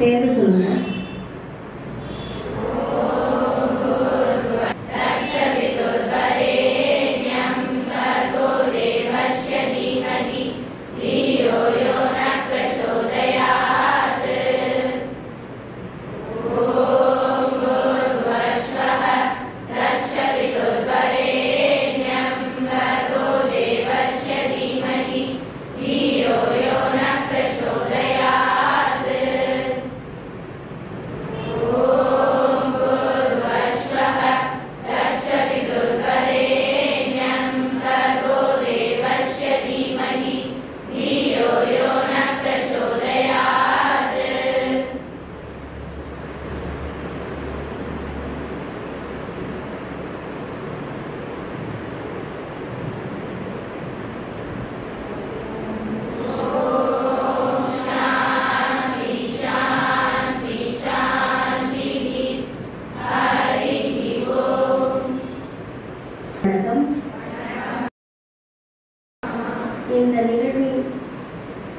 சேர்ந்து சொல்லுங்க. இந்த நிகழ்வை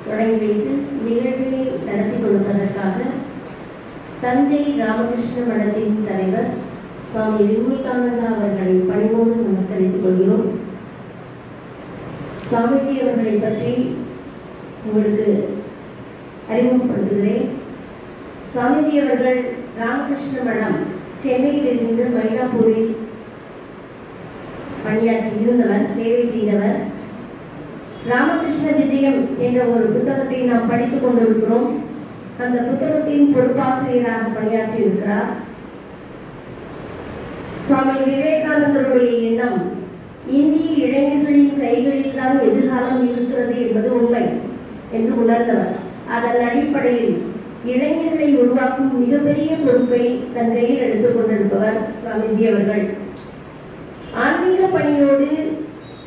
தொடங்கி வைத்து நிகழ்வினை நடத்தி கொடுப்பதற்காக தஞ்சை ராமகிருஷ்ண மடத்தின் தலைவர் சுவாமி விவேகானந்தா அவர்களை பணிவோடு நமஸ்கரித்துக் கொள்கிறோம். சுவாமிஜி அவர்களை பற்றி உங்களுக்கு அறிமுகப்படுத்துகிறேன். சுவாமிஜி அவர்கள் ராமகிருஷ்ண மடம் சென்னையில் இருந்து மயிலாப்பூரில் பணியாற்றி இருந்தவர், சேவை செய்தவர். ராமகிருஷ்ண விஜயம் என்ற ஒரு புத்தகத்தை நாம் படித்துக் கொண்டிருக்கிறோம். அந்த புத்தகத்தின் பொறுப்பாசிரியராக பணியாற்றி இருக்கிறார். சுவாமி விவேகானந்தருடைய எண்ணம் இந்திய இளைஞர்களின் கைகளில் தான் எதிர்காலம் இருக்கிறது என்பது உண்மை என்று உணர்ந்தவர். அதன் அடிப்படையில் இளைஞர்களை உருவாக்கும் மிகப்பெரிய பொறுப்பை தன் கையில் எடுத்துக் கொண்டிருப்பவர் சுவாமிஜி அவர்கள். ஆன்மீக பணியோடு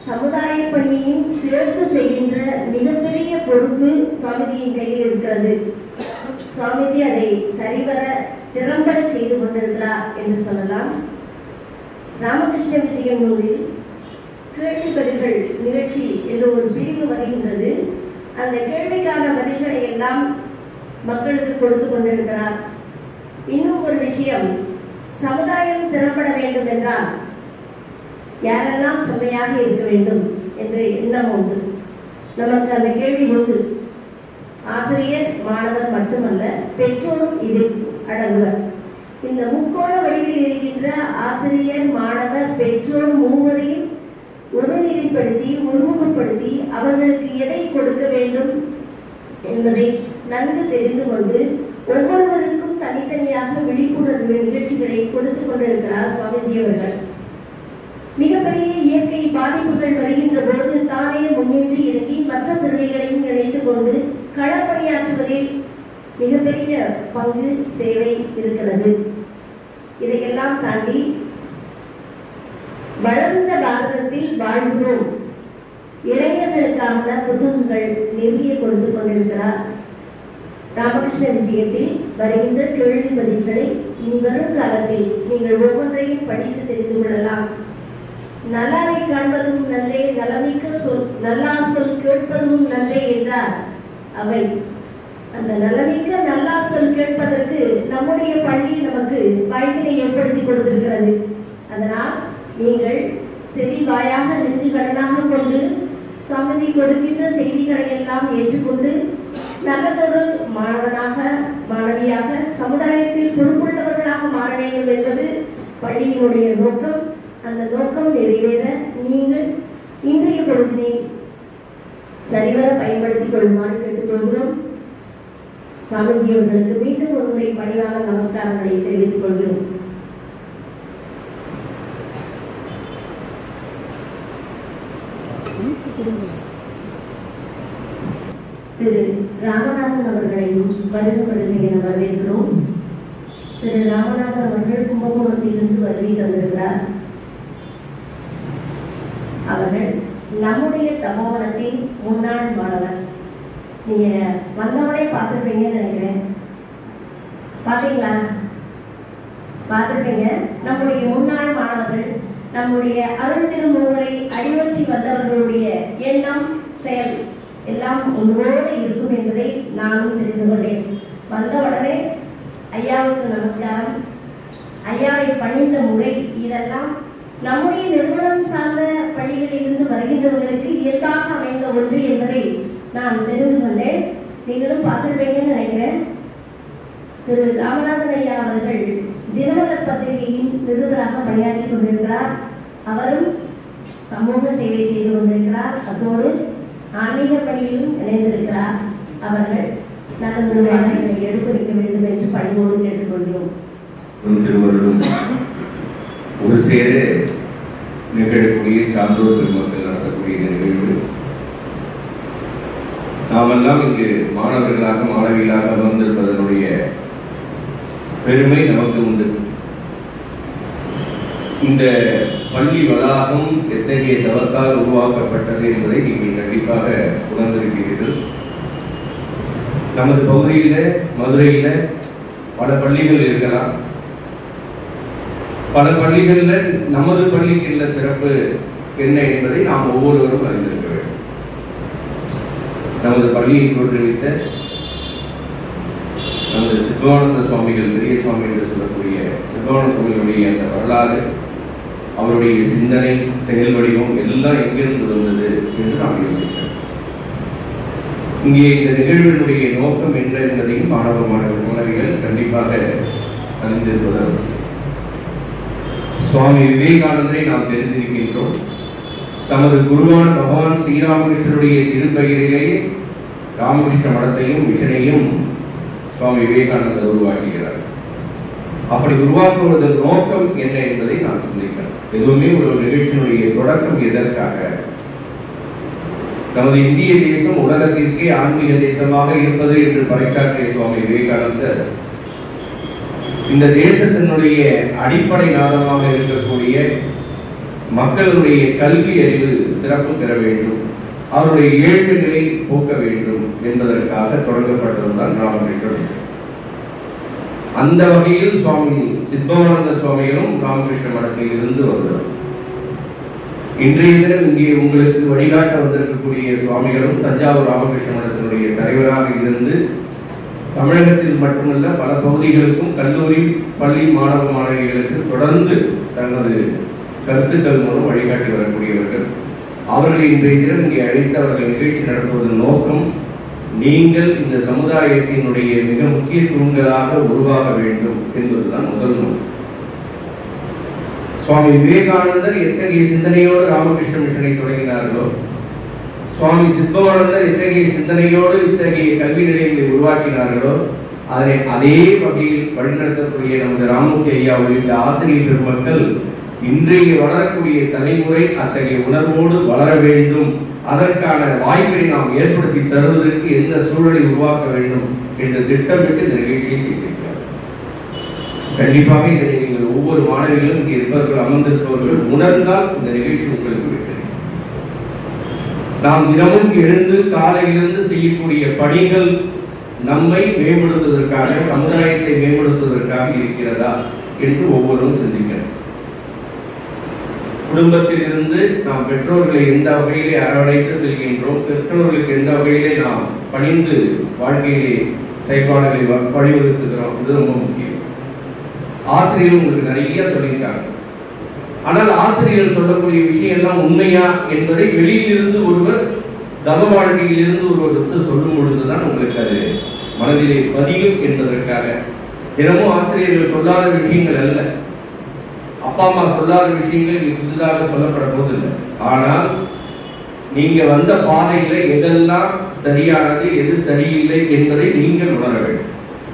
சமுதாய பணியையும் சேர்த்து செய்கின்ற மிகப்பெரிய பொறுப்பு சுவாமிஜியின் கையில் இருக்கிறது. சுவாமிஜி அதை சரிவர திறம்பட செய்து கொண்டிருக்கிறார் என்று சொல்லலாம். ராமகிருஷ்ண விஜயம் நூலில் கேள்வி பதில்கள் நிகழ்ச்சி என்ற ஒரு பிரிவு வருகின்றது. அந்த கேள்விக்கான பதில்களை எல்லாம் மக்களுக்கு கொடுத்து கொண்டிருக்கிறார். இன்னும் ஒரு விஷயம், சமுதாயம் திறம்பட வேண்டும் என்றால் யாரெல்லாம் செம்மையாக இருக்க வேண்டும் என்ற எண்ணம் உண்டு. நமக்கு அந்த கேள்வி உண்டு. ஆசிரியர் மாணவர் மட்டுமல்ல, பெற்றோரும் இதில் அடங்குவர். இந்த முக்கோண வழியில் இருக்கின்ற ஆசிரியர் மாணவர் பெற்றோர் மூவரையும் ஒருநிலைப்படுத்தி ஒருமுகப்படுத்தி அவர்களுக்கு எதை கொடுக்க வேண்டும் என்பதை நன்கு தெரிந்து கொண்டு ஒவ்வொருவருக்கும் தனித்தனியாக விழிப்புணர்வு நிகழ்ச்சிகளை கொடுத்து கொண்டிருக்கிறார் சுவாமிஜி அவர்கள். மிகப்பெரிய இயற்கை பாதிப்புகள் வருகின்ற பொழுது தானே முன்னேற்றி இறங்கி மற்ற துறைகளையும் இணைத்துக் கொண்டு களப்பணியாற்றுவதில் மிகப்பெரிய பங்கு சேவை இருக்கிறது. இதையெல்லாம் தாண்டி வளர்ந்த பாரதத்தில் வாழ்கிறோம் இளைஞர்களுக்கான புத்தகங்கள் நிறைய கொடுத்து கொண்டிருக்கிறார். ராமகிருஷ்ண விஜயத்தில் வருகின்ற கேள்வி பதில்களை இனி வரும் காலத்தில் நீங்கள் ஒவ்வொன்றையும் படித்து தெரிந்து கொள்ளலாம். நல்லாரை காண்பதும் நல்லே, நலமிக்க சொல் நல்லார் சொல் கேட்பதும் நல்லே என்றார் அவை. அந்த நலமிக்க நல்லார் சொல் கேட்பதற்கு நம்முடைய பள்ளி நமக்கு வாய்ப்பினை ஏற்படுத்தி கொடுத்திருக்கிறது. அதனால் நீங்கள் செவி வாயாக நெஞ்சு கடனாக கொண்டு சுவாமிஜி கொடுக்கின்ற செய்திகளை எல்லாம் ஏற்றுக்கொண்டு நல்லதொரு மாணவனாக மாணவியாக சமுதாயத்தில் பொறுப்புள்ளவர்களாக மாற வேண்டும் என்பது பள்ளியினுடைய நோக்கம். அந்த நோக்கம் நிறைவேற நீங்கள் இன்றைய பொழுதினை சரிவர பயன்படுத்திக் கொள்ளுமாறு கேட்டுக்கொள்கிறோம். சுவாமிஜி அவர்களுக்கு மீண்டும் ஒரு முறை பணிவான நமஸ்காரங்களை தெரிவித்துக் கொள்கிறோம். திரு ராமநாதன் அவர்களையும் வருகை என வரவேற்கிறோம். திரு ராமநாதன் அவர்கள் கும்பகோணத்திலிருந்து வருகை தந்திருக்கிறார். அவர்கள் நம்முடைய தமோவனத்தின் முன்னாள் மாணவர். நீங்க வந்தவனே பார்த்துருப்பீங்கன்னு நினைக்கிறேன். பார்த்தீங்களா? பார்த்துருப்பீங்க. நம்முடைய முன்னாள் மாணவர்கள், நம்முடைய அருள் திருமூவரை அடிவற்றி வந்தவர்களுடைய எண்ணம் செயல் எல்லாம் ஒன்றோடு இருக்கும் என்பதை நானும் தெரிந்து கொண்டேன். வந்த உடனே ஐயாவுக்கு நமஸ்காரம், ஐயாவை பணிந்த முறை, இதெல்லாம் நம்முடைய நிறுவனம் சார்ந்த பள்ளிகளிலிருந்து வருகின்றவர்களுக்கு இயல்பாக அமைந்த ஒன்று என்பதை நான் தெரிந்து கொண்டேன். நீங்களும் பார்த்திருப்பீங்கன்னு நினைக்கிறேன். திரு ராமநாதன் ஐயா அவர்கள் தினமலர் பத்திரிகையின் நிருபராக பணியாற்றி கொண்டிருக்கிறார். அவரும் சமூக சேவை செய்து கொண்டிருக்கிறார். அதோடு ஆன்மீக பணியிலும் இணைந்திருக்கிறார். அவர்கள் நல்ல நிறுவனங்களை எடுத்துரைக்க வேண்டும் என்று பணிவோடு கேட்டுக்கொள்கிறோம். ஒரு சேர நிகழக்கூடிய சான்றோர் பெருமக்கள் நடத்தக்கூடிய நிகழ்வு, நாமெல்லாம் இங்கு மாணவர்களாக மாணவிகளாக அமர்ந்திருப்பதனுடைய பெருமை நமக்கு உண்டு. இந்த பள்ளி வளாகம் எத்தகைய தவத்தால் உருவாக்கப்பட்டது என்பதை நீங்கள் கண்டிப்பாக உணர்ந்திருக்கிறீர்கள். நமது பகுதியில, மதுரையில பல பள்ளிகள் இருக்கலாம். பல பள்ளிகள்ல நமது பள்ளிக்கு உள்ள சிறப்பு என்ன என்பதை நாம் ஒவ்வொருவரும் அறிந்திருக்க வேண்டும். நமது பள்ளியை தோற்றுவித்த நமது சித்பவானந்த சுவாமிகள், பெரிய சுவாமி என்று சொல்லக்கூடிய சித்பவானந்த சுவாமிகளுடைய அந்த வரலாறு, அவருடைய சிந்தனை, செயல் வடிவம் எல்லாம் எங்கிருந்து வந்தது என்று நாம் யோசிக்கிறோம். இங்கே இந்த நிகழ்வினுடைய நோக்கம் என்ன என்பதையும் மாணவிகள் கண்டிப்பாக அறிந்திருப்பது அவசியம். சுவாமி விவேகானந்தரை நாம் தெரிந்திருக்கின்றோம். தமது குருவான பகவான் ஸ்ரீராமகிருஷ்ணருடைய திருப்பெயரிலேயே ராமகிருஷ்ண மடத்தையும் மிஷனையும் சுவாமி விவேகானந்தர் உருவாக்குகிறார். அப்படி உருவாக்குவதன் நோக்கம் என்ன என்பதை நாம் சிந்திக்கிறோம். எதுவுமே ஒரு நிகழ்ச்சியினுடைய தொடக்கம் எதற்காக? நமது இந்திய தேசம் உலகத்திற்கே ஆன்மீக தேசமாக இருப்பது என்று பறைசாற்றிய சுவாமி விவேகானந்தர் இந்த தேசத்தினுடைய அடிப்படை நாதமாக இருக்கக்கூடிய மக்களுடைய கல்வி அறிவு சிறப்பு பெற வேண்டும், அவருடைய ஏழ்மை நிலை போக்க வேண்டும் என்பதற்காக தொடங்கப்பட்டதுதான் ராமகிருஷ்ண மிஷன். அந்த வகையில் சுவாமி சித்பவானந்த சுவாமிகளும் ராமகிருஷ்ண மடத்தில் இருந்து வந்தவர். இன்றைய தினம் இங்கே உங்களுக்கு வழிகாட்ட வந்திருக்கக்கூடிய சுவாமிகளும் தஞ்சாவூர் ராமகிருஷ்ண மடத்தினுடைய தலைவராக இருந்து தமிழகத்தில் மட்டுமல்ல பல பகுதிகளுக்கும் கல்லூரி பள்ளி மாணவ மாணவிகளுக்கு தொடர்ந்து தனது கருத்துக்கள் மூலம் வழிகாட்டி வரக்கூடியவர்கள். அவர்களை இன்றைய தினம் இங்கே அழைத்து அவர்கள் நிகழ்ச்சி நடத்துவதன் நோக்கம், நீங்கள் இந்த சமுதாயத்தினுடைய மிக முக்கிய தூண்களாக உருவாக வேண்டும் என்பதுதான் முதல் நோக்கம். சுவாமி விவேகானந்தர் எத்தகைய சிந்தனையோடு ராமகிருஷ்ண மிஷனை தொடங்கினார்களோ, சுவாமி சித்பவானந்தர் எத்தகைய சிந்தனையோடு இத்தகைய கல்வி நிலையங்களை உருவாக்கினார்களோ, அதனை அதே வகையில் வழிநடத்தக்கூடிய நமது ராமூர்த்தி ஐயா உள்ளிட்ட ஆசிரியர் பெருமக்கள் இன்றைய வளரக்கூடிய தலைமுறை அத்தகைய உணர்வோடு வளர வேண்டும், அதற்கான வாய்ப்பை நாம் ஏற்படுத்தி தருவதற்கு எந்த சூழலை உருவாக்க வேண்டும் என்று திட்டமிட்டு இந்த நிகழ்ச்சியை செய்திருக்கிறார். கண்டிப்பாக இதனை நீங்கள் ஒவ்வொரு மாணவிகளும் இங்கே இருப்பவர்கள், அமர்ந்திருப்பவர்கள் உணர்ந்தால் இந்த நிகழ்ச்சி உங்களுக்கு வெற்றி. நாம் தினமும் எழுந்து காலையிலிருந்து செய்யக்கூடிய பணிகள் நம்மை மேம்படுத்துவதற்காக, சமுதாயத்தை மேம்படுத்துவதற்காக இருக்கிறதா என்று ஒவ்வொருவரும் சிந்திக்கிறோம். குடும்பத்தில் இருந்து நாம் பெற்றோர்களை எந்த வகையிலே அரவணைத்து செல்கின்றோம், பெற்றோர்களுக்கு எந்த வகையிலே நாம் பணிந்து வாழ்க்கையிலே செயல்பாடுகளை வழிவகுத்துகிறோம், இது ரொம்ப முக்கியம். ஆசிரியர்கள் உங்களுக்கு நிறைய சொல்லியிருக்காங்க. ஆனால் ஆசிரியர்கள் சொல்லக்கூடிய விஷயம் எல்லாம் உண்மையா என்பதை வெளியிலிருந்து ஒருவர், தவ வாழ்க்கையில் இருந்து ஒருவர் சொல்லும் பொழுதுதான் உங்களுக்கு அது மனதிலே பதியும் என்பதற்காக தினமும் ஆசிரியர்கள் சொல்லாத விஷயங்கள் அல்ல, அப்பா அம்மா சொல்லாத விஷயங்கள் புதிதாக சொல்லப்பட போதில்லை. ஆனால் நீங்க வந்த பாதையில எதெல்லாம் சரியானது எது சரியில்லை என்பதை நீங்கள் உணர வேண்டும்,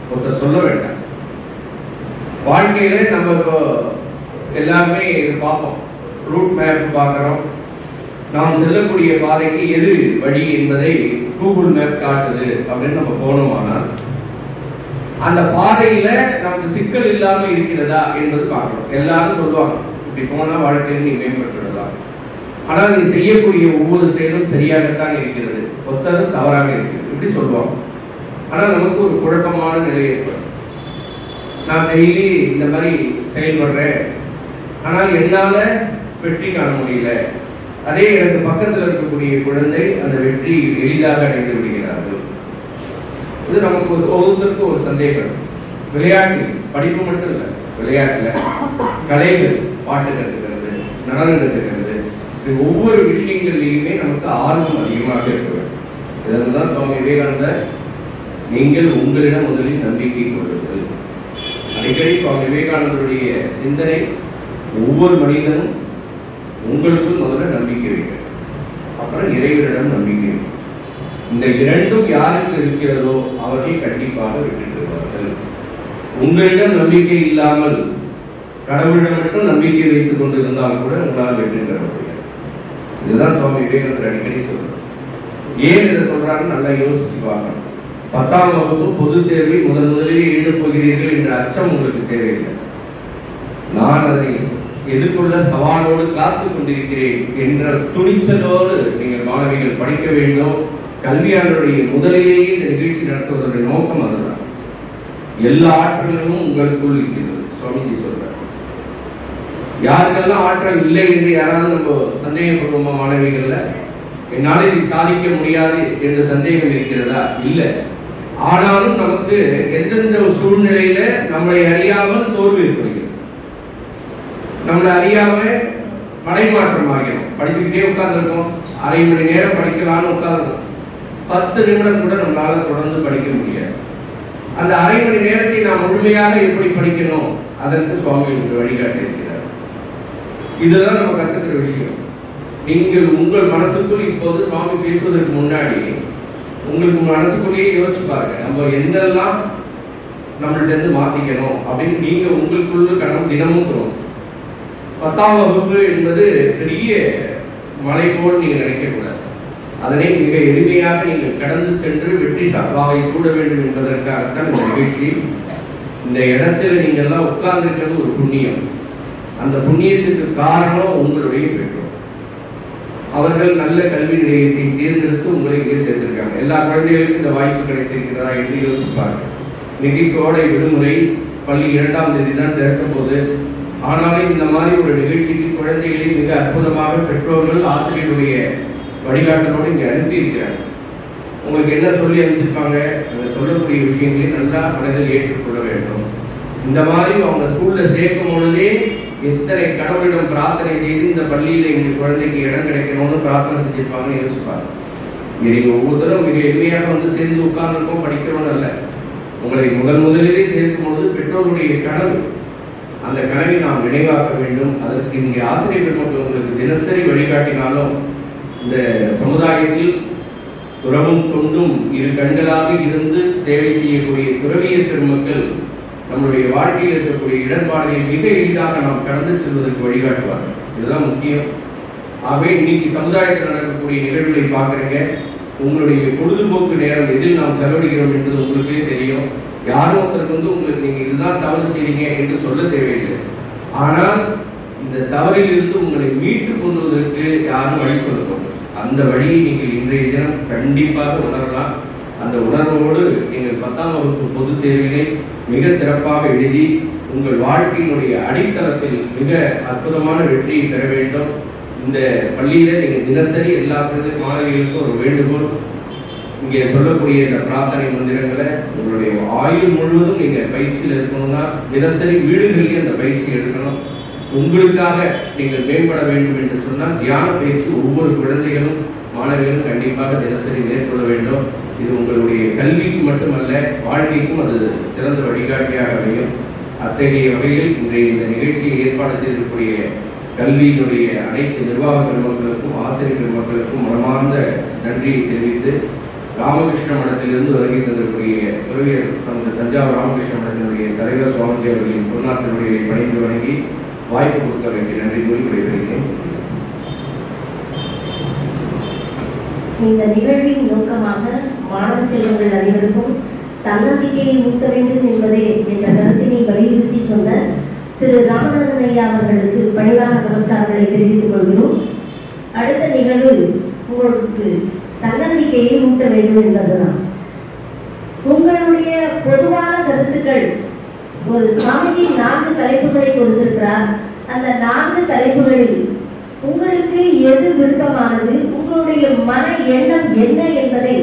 ஒருத்தர் சொல்ல வேண்டாம். வாழ்க்கையில நம்ம எல்லாருமே பார்ப்போம், ரூட் மேப் பார்க்கிறோம், நாம் செல்லக்கூடிய பாதைக்கு எது வழி என்பதை கூகுள் மேப் காட்டுது அப்படின்னு நம்ம போனோமானால் அந்த பாதையில நமக்கு சிக்கல் இல்லாம இருக்கிறதா என்பது பார்க்கணும். எல்லாரும் சொல்லுவாங்க இப்படி போனா வாழ்க்கையில் நீ மேம்பட்டுடலாம், ஆனால் நீ செய்யக்கூடிய ஒவ்வொரு செயலும் சரியாகத்தான் இருக்கிறது, ஒத்தது தவறாக இருக்கிறது இப்படி சொல்லுவாங்க. ஆனால் நமக்கு ஒரு குழப்பமான நிலை ஏற்படும். நான் டெய்லி இந்த மாதிரி செயல்படுறேன், ஆனால் என்னால வெற்றி காண முடியல, அதே எனக்கு பக்கத்தில் இருக்கக்கூடிய குழந்தை அந்த வெற்றி எளிதாக அடைந்து விடுகிறார்கள். இது நமக்கு ஒவ்வொருத்தருக்கும் ஒரு சந்தேகம். விளையாட்டு, படிப்பு மட்டும் இல்லை, விளையாட்டுல கலைகள், பாட்டு கற்றுக்கிறது, நடனம் கற்றுக்கிறது, ஒவ்வொரு விஷயங்கள்லையுமே நமக்கு ஆர்வம் அதிகமாக இருக்க வேண்டும். இதெல்லாம் சுவாமி விவேகானந்தர் நீங்கள் உங்களிடம் முதலில் நம்பிக்கை கொள்ளுங்கள். அடிக்கடி சுவாமி விவேகானந்தருடைய சிந்தனை ஒவ்வொரு மனிதனும் உங்களுக்கும் முதல்ல நம்பிக்கை வைக்க, அப்புறம் இறைவனிடம் நம்பிக்கை வைக்க. இந்த இரண்டும் யாருக்கு இருக்கிறதோ அவர்கள் கண்டிப்பாக வெற்றி பெறுவார்கள். உங்களிடம் நம்பிக்கை இல்லாமல் கடவுளிடம் மட்டும் நம்பிக்கை வைத்துக் கொண்டு இருந்தால் கூட உங்களால் வெற்றி பெற முடியாது. இதுதான் சுவாமி விவேகானந்தர் அடிக்கடி சொல்றார். ஏன் இதை சொல்றாருன்னு நல்லா யோசிச்சு பார்க்கணும். 10ஆம் வகுப்பு பொது தேர்வை முதலிலே எழுதப் போகிறீர்கள் என்ற அச்சம் உங்களுக்கு தேவையில்லை. நான் அதனை எதிர்கொள்ள சவாலோடு காத்துக் கொண்டிருக்கிறேன் என்ற துணிச்சலோடு நீங்கள் மாணவிகள் படிக்க வேண்டும். கல்வியாளருடைய முதலிலேயே இந்த நிகழ்ச்சி நடத்துவதனுடைய நோக்கம் அதுதான். எல்லா ஆற்றல்களும் உங்களுக்குள் இருக்கிறது. சுவாமிஜி சொல்றார், யாருக்கெல்லாம் ஆற்றல் இல்லை என்று யாராவது நம்ம சந்தேகப்படுவோமா? மாணவிகள்ல என்னால இதை சாதிக்க முடியாது என்ற சந்தேகம் இருக்கிறதா? இல்லை. ஆனாலும் நமக்கு எந்தெந்த சூழ்நிலையில நம்மளை அறியாமல் சோர்வு ஏற்படுகிறது, நம்மளை அறியாம மடைமாற்றம் ஆகிறோம். படிச்சுக்கிட்டே உட்கார்ந்துருக்கோம், அரை மணி நேரம் படிக்கலாம்னு உட்கார்ந்துருக்கோம், 10 நிமிடம் கூட நம்மளால தொடர்ந்து படிக்க முடியாது. அந்த அரை மணி நேரத்தை நாம் முழுமையாக எப்படி படிக்கணும், அதற்கு சுவாமி வழிகாட்டி இருக்கிறார். இதுதான் நம்ம கத்துக்கிற விஷயம். நீங்கள் உங்கள் மனசுக்குள் இப்போது சுவாமி பேசுவதற்கு முன்னாடி உங்களுக்கு மனசுக்குள்ளேயே யோசிச்சு பாருங்க, நம்ம என்னெல்லாம் நம்மள்ட்ட இருந்து மாத்திக்கணும் அப்படின்னு நீங்க உங்களுக்குள்ள கனவு தினமும் தோணும். 10ஆம் வகுப்பு என்பது பெரிய மலை போல் நீங்க நினைக்க கூடாது. அதனை மிக எளிமையாக நீங்கள் கடந்து சென்று வெற்றி வாகை சூட வேண்டும் என்பதற்காகத்தான் இந்த நிகழ்ச்சி. இந்த இடத்துல நீங்க எல்லாம் உட்கார்ந்துருக்கிறது ஒரு புண்ணியம். அந்த புண்ணியத்துக்கு காரணம் உங்களுடைய பெற்றோர். அவர்கள் நல்ல கல்வி நிலையத்தை தேர்ந்தெடுத்து உங்களை இங்கே சேர்த்திருக்காங்க. எல்லா குழந்தைகளுக்கும் இந்த வாய்ப்பு கிடைத்திருக்கிறதா என்று யோசிப்பாங்க. இன்னைக்கு கோடை விடுமுறை, பள்ளி 2ஆம் தேதி தான் திறக்கும் போது. ஆனாலும் இந்த மாதிரி ஒரு நிகழ்ச்சிக்கு குழந்தைகளை மிக அற்புதமாக பெற்றோர்கள் ஆசிரியருடைய வழிகாட்டலோடு இங்கே அனுப்பி இருக்கிறாங்க. உங்களுக்கு என்ன சொல்லி அனுப்பிச்சிருப்பாங்க, அந்த சொல்லக்கூடிய விஷயங்களை நல்லா மனதில் ஏற்றுக்கொள்ள வேண்டும். இந்த மாதிரி அவங்க ஸ்கூல்ல சேர்க்கும் பொழுதே எத்தனை கடவுளிடம் பிரார்த்தனை செய்து இந்த பள்ளியில எங்க குழந்தைக்கு இடம் கிடைக்கணும்னு பிரார்த்தனை செஞ்சிருப்பாங்கன்னு யோசிப்பாங்க. நீங்க ஒவ்வொருத்தரும் மிக எளிமையாக வந்து சேர்ந்து உட்கார்ந்துருக்கோம் படிக்கிறோம்னு அல்ல. உங்களை முதலிலே சேர்க்கும் பொழுது பெற்றோருடைய கனவு, அந்த கனவை நாம் நினைவாக்க வேண்டும். அதற்கு இங்கே ஆசிரியர் பெருமக்கள் உங்களுக்கு தினசரி வழிகாட்டினாலும் இந்த சமுதாயத்தில் துறவும் தொண்டும் இரு கண்களாக இருந்து சேவை செய்யக்கூடிய துறவியர் பெருமக்கள் நம்முடைய வாழ்க்கையில் இருக்கக்கூடிய இடர்பாடுகளை மிக எளிதாக நாம் கடந்து செல்வதற்கு வழிகாட்டுவார்கள். இதுதான் முக்கியம். ஆகவே இன்னைக்கு சமுதாயத்தில் நடக்கக்கூடிய நிகழ்வுகளை பார்க்குறீங்க. உங்களுடைய பொழுதுபோக்கு நேரம் எதில் நாம் செலவிடுகிறோம் என்பது உங்களுக்கே தெரியும். யாரும் ஒருத்தருக்கு வந்து உங்களுக்கு நீங்க இதுதான் தவறு செய்றீங்க என்று சொல்ல தேவையில்லை. ஆனால் இந்த தவறிலிருந்து உங்களை மீட்டு கொள்வதற்கு யாரும் வழி சொல்லக்கூடாது. அந்த வழியை நீங்கள் இன்றைய தினம் கண்டிப்பாக உணரலாம். அந்த உணர்வோடு நீங்கள் 10ஆம் வகுப்பு பொது தேர்வினை மிக சிறப்பாக எழுதி உங்கள் வாழ்க்கையினுடைய அடித்தளத்தில் மிக அற்புதமான வெற்றியை பெற வேண்டும். இந்த பள்ளியில நீங்க தினசரி எல்லா மாணவிகளுக்கும் ஒரு வேண்டுகோள், இங்கே சொல்லக்கூடிய இந்த பிரார்த்தனை மந்திரங்களை உங்களுடைய ஆயுள் முழுவதும் நீங்க பயிற்சியில் இருக்கணும்னா தினசரி வீடுகளிலே அந்த பயிற்சி எடுக்கணும். உங்களுக்காக நீங்கள் மேம்பட வேண்டும் என்று சொன்னால் தியான பயிற்சி ஒவ்வொரு குழந்தைகளும் மாணவிகளும் கண்டிப்பாக தினசரி மேற்கொள்ள வேண்டும். இது உங்களுடைய கல்விக்கு மட்டுமல்ல, வாழ்க்கைக்கும் அது சிறந்த வழிகாட்டியாக அமையும். அத்தகைய வகையில் இன்றைய இந்த நிகழ்ச்சியை ஏற்பாடு செய்திருக்கக்கூடிய கல்வியினுடைய அனைத்து நிர்வாக பெருமக்களுக்கும் ஆசிரியர் பெருமக்களுக்கும் மனமார்ந்த நன்றியை தெரிவித்து, ராமகிருஷ்ண மடத்திலிருந்து வருகை தந்திருக்கூடிய துறவியர் நமது தஞ்சாவூர் ராமகிருஷ்ண மடத்தினுடைய தலைவர் சுவாமிஜி அவர்களின் பொருளாதாரத்தை பணிந்து வணங்கி வாய்ப்பு கொடுக்க வேண்டிய நன்றி கூறி விடைபெறுகிறேன். இந்த நிகழ்வின் நோக்கமாக மாணவ செல்வங்கள் அனைவருக்கும் தன்னம்பிக்கையை ஊட்ட வேண்டும் என்பதே என்ற கருத்தினை வலியுறுத்தி சொன்ன திரு ராமநாதன் ஐயா அவர்களுக்கு பணிவான நமஸ்காரங்களை தெரிவித்துக் கொள்கிறோம். அடுத்த நிகழ்வு உங்களுக்கு தன்னம்பிக்கையை ஊட்ட வேண்டும் என்பதுதான். உங்களுடைய பொதுவான கருத்துக்கள், ஒரு சாமிஜி 4 தலைப்புகளை கொடுத்திருக்கிறார். அந்த 4 தலைப்புகளில் உங்களுக்கு எது விருப்பமானது, உங்களுடைய மன எண்ணம் என்ன என்பதை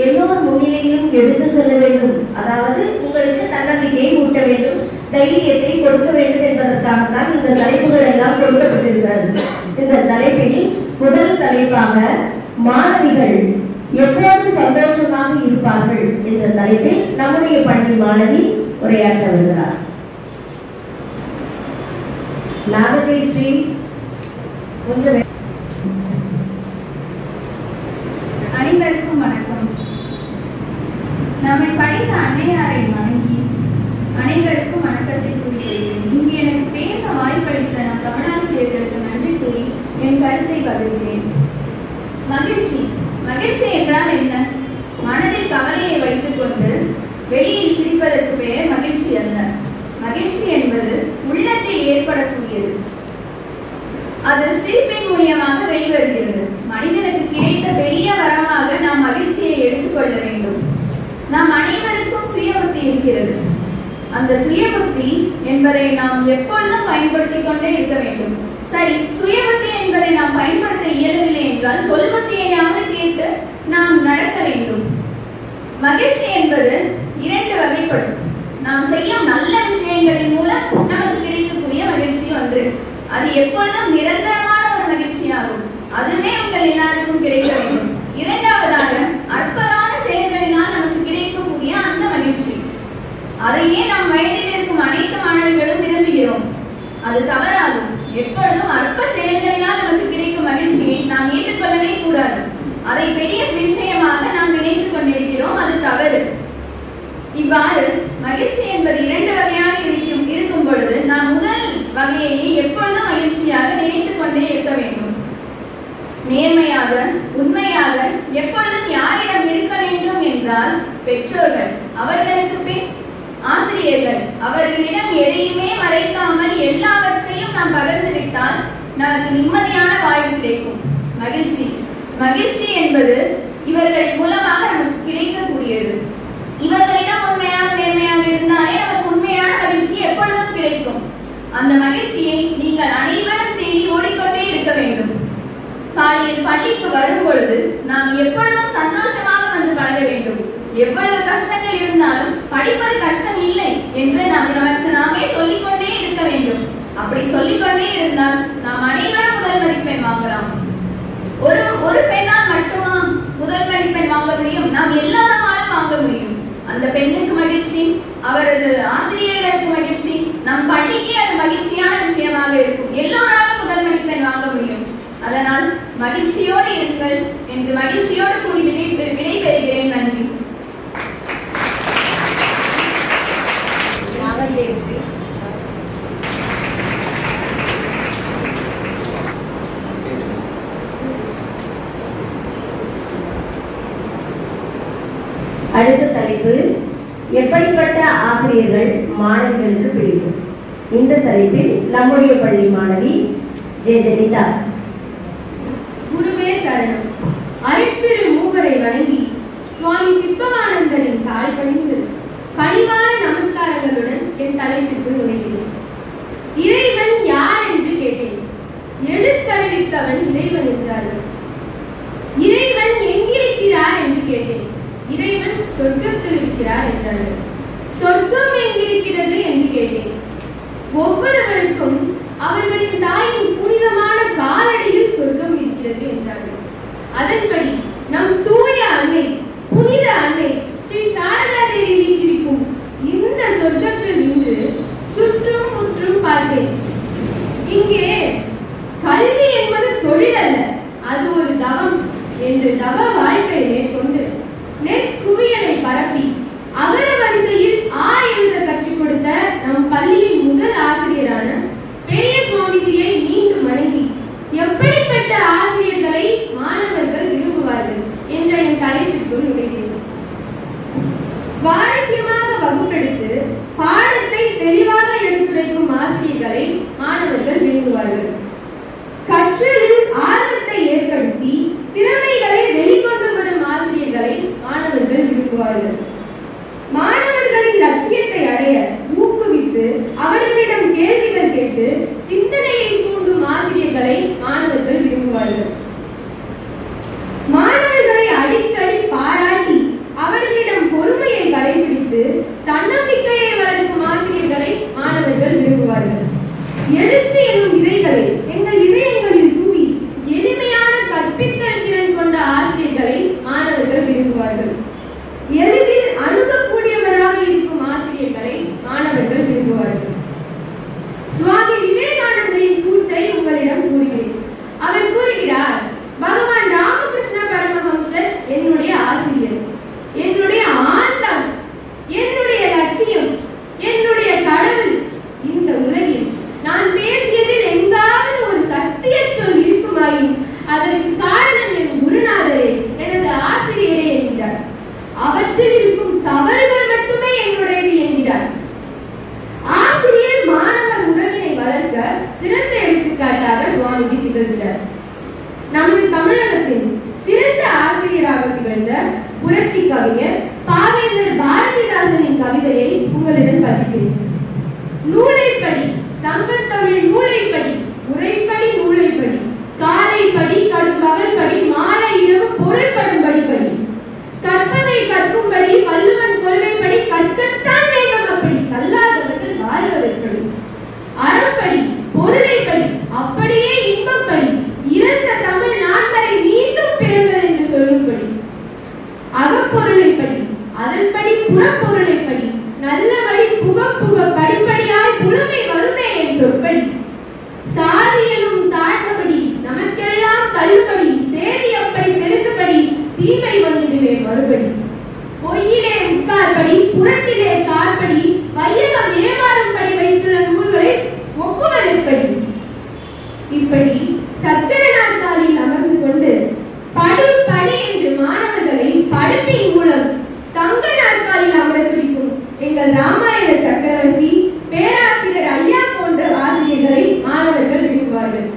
எல்லோர் முன்னிலையும் எடுத்து சொல்ல வேண்டும். அதாவது உங்களுக்கு தன்னம்பிக்கையை ஊட்ட வேண்டும், தைரியத்தை கொடுக்க வேண்டும் என்பதற்காகத்தான் இந்த தலைப்புகள் எல்லாம் கொடுக்கப்பட்டிருக்கிறது. இந்த தலைப்பில் முதல் தலைப்பாக மாணவிகள் எப்போது சந்தோஷமாக இருப்பார்கள் என்ற தலைப்பில் நம்முடைய பள்ளி மாணவி உரையாற்ற வருகிறார். நாகஜெயஸ்ரீ கொஞ்சம். அனைவருக்கும் வணக்கம். நம்மை படித்த அன்னையாரை வணங்கி அனைவருக்கும் வணக்கத்தை கூறிக்கொள்கிறேன். இங்கு எனக்கு பேச வாய்ப்பளித்த நம் தமிழாசிரியர்களுக்கு நன்றி கூறி என் கருத்தை பகிர்கிறேன். மகிழ்ச்சி மகிழ்ச்சி என்றால் என்ன? மனதில் கவலையை வைத்துக் கொண்டு வெளியில் சிரிப்பதற்கு பெயர் மகிழ்ச்சி அல்ல. மகிழ்ச்சி என்பது உள்ளத்தில் ஏற்படக்கூடியது. அது சிரிப்பின் மூலியமாக வெளிவருகிறது. மனிதனுக்கு கிடைத்த பெரிய வரமாக நாம் மகிழ்ச்சியை எடுத்துக்கொள்ள வேண்டும். நாம் அனைவருக்கும் சுய புத்தி இருக்கிறது. அந்த சுய புத்தி என்பதை நாம் எப்பொழுதும் பயன்படுத்திக் கொண்டே இருக்க வேண்டும். சரி, சுய புத்தி என்பதை நாம் பயன்படுத்த இயலவில்லை என்றால் சொல் புத்தியையாவது கேட்டு நாம் நடக்க வேண்டும். மகிழ்ச்சி என்பது இரண்டு வகைப்படும். நாம் செய்யும் நல்ல விஷயங்களின் மூலம் நமக்கு கிடைக்கக்கூடிய மகிழ்ச்சி ஒன்று. அது எப்பொழுதும் நிரந்தரமான ஒரு மகிழ்ச்சியாகும். அதுவே உங்கள் எல்லாருக்கும் கிடைக்க வேண்டும். இரண்டாவதாக அற்புதமான செயல்களினால் நமக்கு கிடைக்கக்கூடிய அந்த மகிழ்ச்சி. அதையே நாம் வயதில் இருக்கும் அனைத்து மாணவர்களும் விரும்புகிறோம். அது தவறாகும். எப்பொழுதும் அற்ப செயல்களினால் நமக்கு கிடைக்கும் மகிழ்ச்சியை நாம் ஏற்றுக்கொள்ளவே கூடாது. அதை பெரிய விஷயமாக நாம் நினைத்துக் கொண்டிருக்கிறோம். அது தவறு. இவ்வாறு மகிழ்ச்சி என்பது இரண்டு வகையாக இருக்கும் பொழுது நாம் முதல் வகையை எப்பொழுதும் மகிழ்ச்சியாக நினைத்துக் கொண்டே இருக்க வேண்டும். நேர்மையாக உண்மையாக எப்பொழுதும் யாரிடம் இருக்க வேண்டும் என்றால் பெற்றோர்கள், அவர்களுக்கு பின் ஆசிரியர்கள். அவர்களிடம் எதையுமே மறைக்காமல் எல்லாவற்றையும் நாம் பகிர்ந்து விட்டால் நமக்கு நிம்மதியான வாழ்வு கிடைக்கும். மகிழ்ச்சி என்பது இவர்கள் மூலமாக நமக்கு கிடைக்கக்கூடியது. இவர்களிடம் உண்மையாக நேர்மையாக இருந்தாலே நமக்கு உண்மையான மகிழ்ச்சி எப்பொழுதும் கிடைக்கும். அந்த மகிழ்ச்சியை நீங்கள் அனைவரும் தேடி ஓடிக்கொண்டே இருக்க வேண்டும். காலையில் பள்ளிக்கு வரும் பொழுது நாம் எப்பொழுதும் சந்தோஷமாக வந்து பழக வேண்டும். எவ்வளவு கஷ்டங்கள் இருந்தாலும் படிப்பது கஷ்டம் இல்லை என்று நமக்கு நாமே சொல்லிக்கொண்டே இருக்க வேண்டும். அப்படி சொல்லிக்கொண்டே இருந்தால் நாம் அனைவரும் முதல் மதிப்பெண் வாங்கலாம். ஒரு பெண்ணால் மட்டுமா முதல் மதிப்பெண் வாங்க முடியும்? நாம் எல்லாராலும் வாங்க முடியும். அந்த பெண்ணுக்கு மகிழ்ச்சி, அவரது ஆசிரியர்களுக்கு மகிழ்ச்சி, நம் பள்ளிக்கு அது மகிழ்ச்சியான விஷயமாக இருக்கும். எல்லோராலும் முதல் மதிப்பெண் வாங்க முடியும். அதனால் மகிழ்ச்சியோடு இருங்கள் என்று மகிழ்ச்சியோடு கூறி விடைபெறுகிறேன். நன்றி. அடுத்த தலைப்பு, எப்படிப்பட்ட ஆசிரியர்கள் மாணவிகளுக்கு பிடிக்கும்? இந்த தலைப்பில் நம்முடைய பள்ளி மாணவி ஜெயஜனிதா. குருவே சரணம். அருட்திரு மூவரை வணங்கி சுவாமி சித்பவானந்தரின் தாழ் பணிந்து பணிவான நமஸ்காரங்களுடன் என் தலைப்பிற்கு நுழைகிறேன். இறைவன் யார் என்று கேட்டேன். எழுத்தறிவித்தவன் இறைவன் என்றார்கள். இறைவன் எங்கிருக்கிறார் என்று கேட்டேன். இறைவன் சொர்க்கத்தில் இருக்கிறார் என்றார்கள். சொர்க்கம் எங்கிருக்கிறது என்று கேட்டேன். ஒவ்வொருவருக்கும் அவர்களின் தாயின் புனிதமான காலடியில் சொர்க்கம் இருக்கிறது என்றார்கள். அதன்படி நம் தூய அன்னை, புனித அன்னை ஸ்ரீ சாரதா தேவி வீற்றிருக்கும் இந்த சொர்க்கத்தில் நின்று சுற்றும் முற்றும் பார்த்தேன். இங்கே கல்வி என்பது தொழில் அல்ல, அது ஒரு தவம் என்று தவ வாழ்க்கை மேற்கொண்டு நெற்குவியலை பரப்பி அகர வரிசையில் ஆ எழுத கற்றுக் கொடுத்த நம் பள்ளியின் முதல் ஆசிரியரான பெரிய சுவாமிஜியை மீண்டும் வணங்கி எப்படிப்பட்ட ஆசிரியர்களை மாணவர்கள் தமிழகத்தின் சிறந்த ஆசிரியராக திகழ்ந்த புரட்சி கவிஞர் பாவேந்தர் பாரதிதாசனின் கவிதையை உங்களிடம் பதிக்கிறேன். நூலைப்படி, சங்கத்தமிழ் நூலைப்படி, உரைப்படி நூலைப்படி, காலைப்படி கடும் பகல்படி, மாலை இரவு பொருள்படும்படி படி, கற்பனை கற்கும்படி, வள்ளுவன் கொள்கைப்படி, கற்கத்தான் வேண்டும் அப்படி, கல்லாதவர்கள் வாழ்வதற்படி, அறப்படி பொருளைப்படி, அப்படியே இன்பப்படி, இறந்த தமிழ் நாட்டை மீண்டும் பிறந்தது என்று சொல்லும்படி, அகப்பொருளைப்படி, அதன்படி புறப்பொருளைப்படி, நல்ல வழி புக புக படிப்படியாய் புலமை வருமே என் சொற்படி, சாதியனும் தாழ்ந்தபடி நமக்கெல்லாம் தள்ளுபடி, சேதி அப்படி தெரிந்தபடி தீமை வந்திடுவே மறுபடி, பொய்யிலே உட்கார்படி, புறத்திலே கார்படி, வையகம் ஏமாறும்படி வைத்துள்ள நூல்களை ஒப்புவதற்படி, இப்படி சக்கர நாற்காலியில் அமர்ந்து கொண்டு படி படி என்று மாணவர்களை படிப்பின் மூலம் தங்க நாற்காலியில் அமர துடிக்கும் எங்கள் ராமாயண சக்கரவர்த்தி பேராசிரியர் ஐயா போன்ற ஆசிரியர்களை மாணவர்கள் விரும்புவார்கள்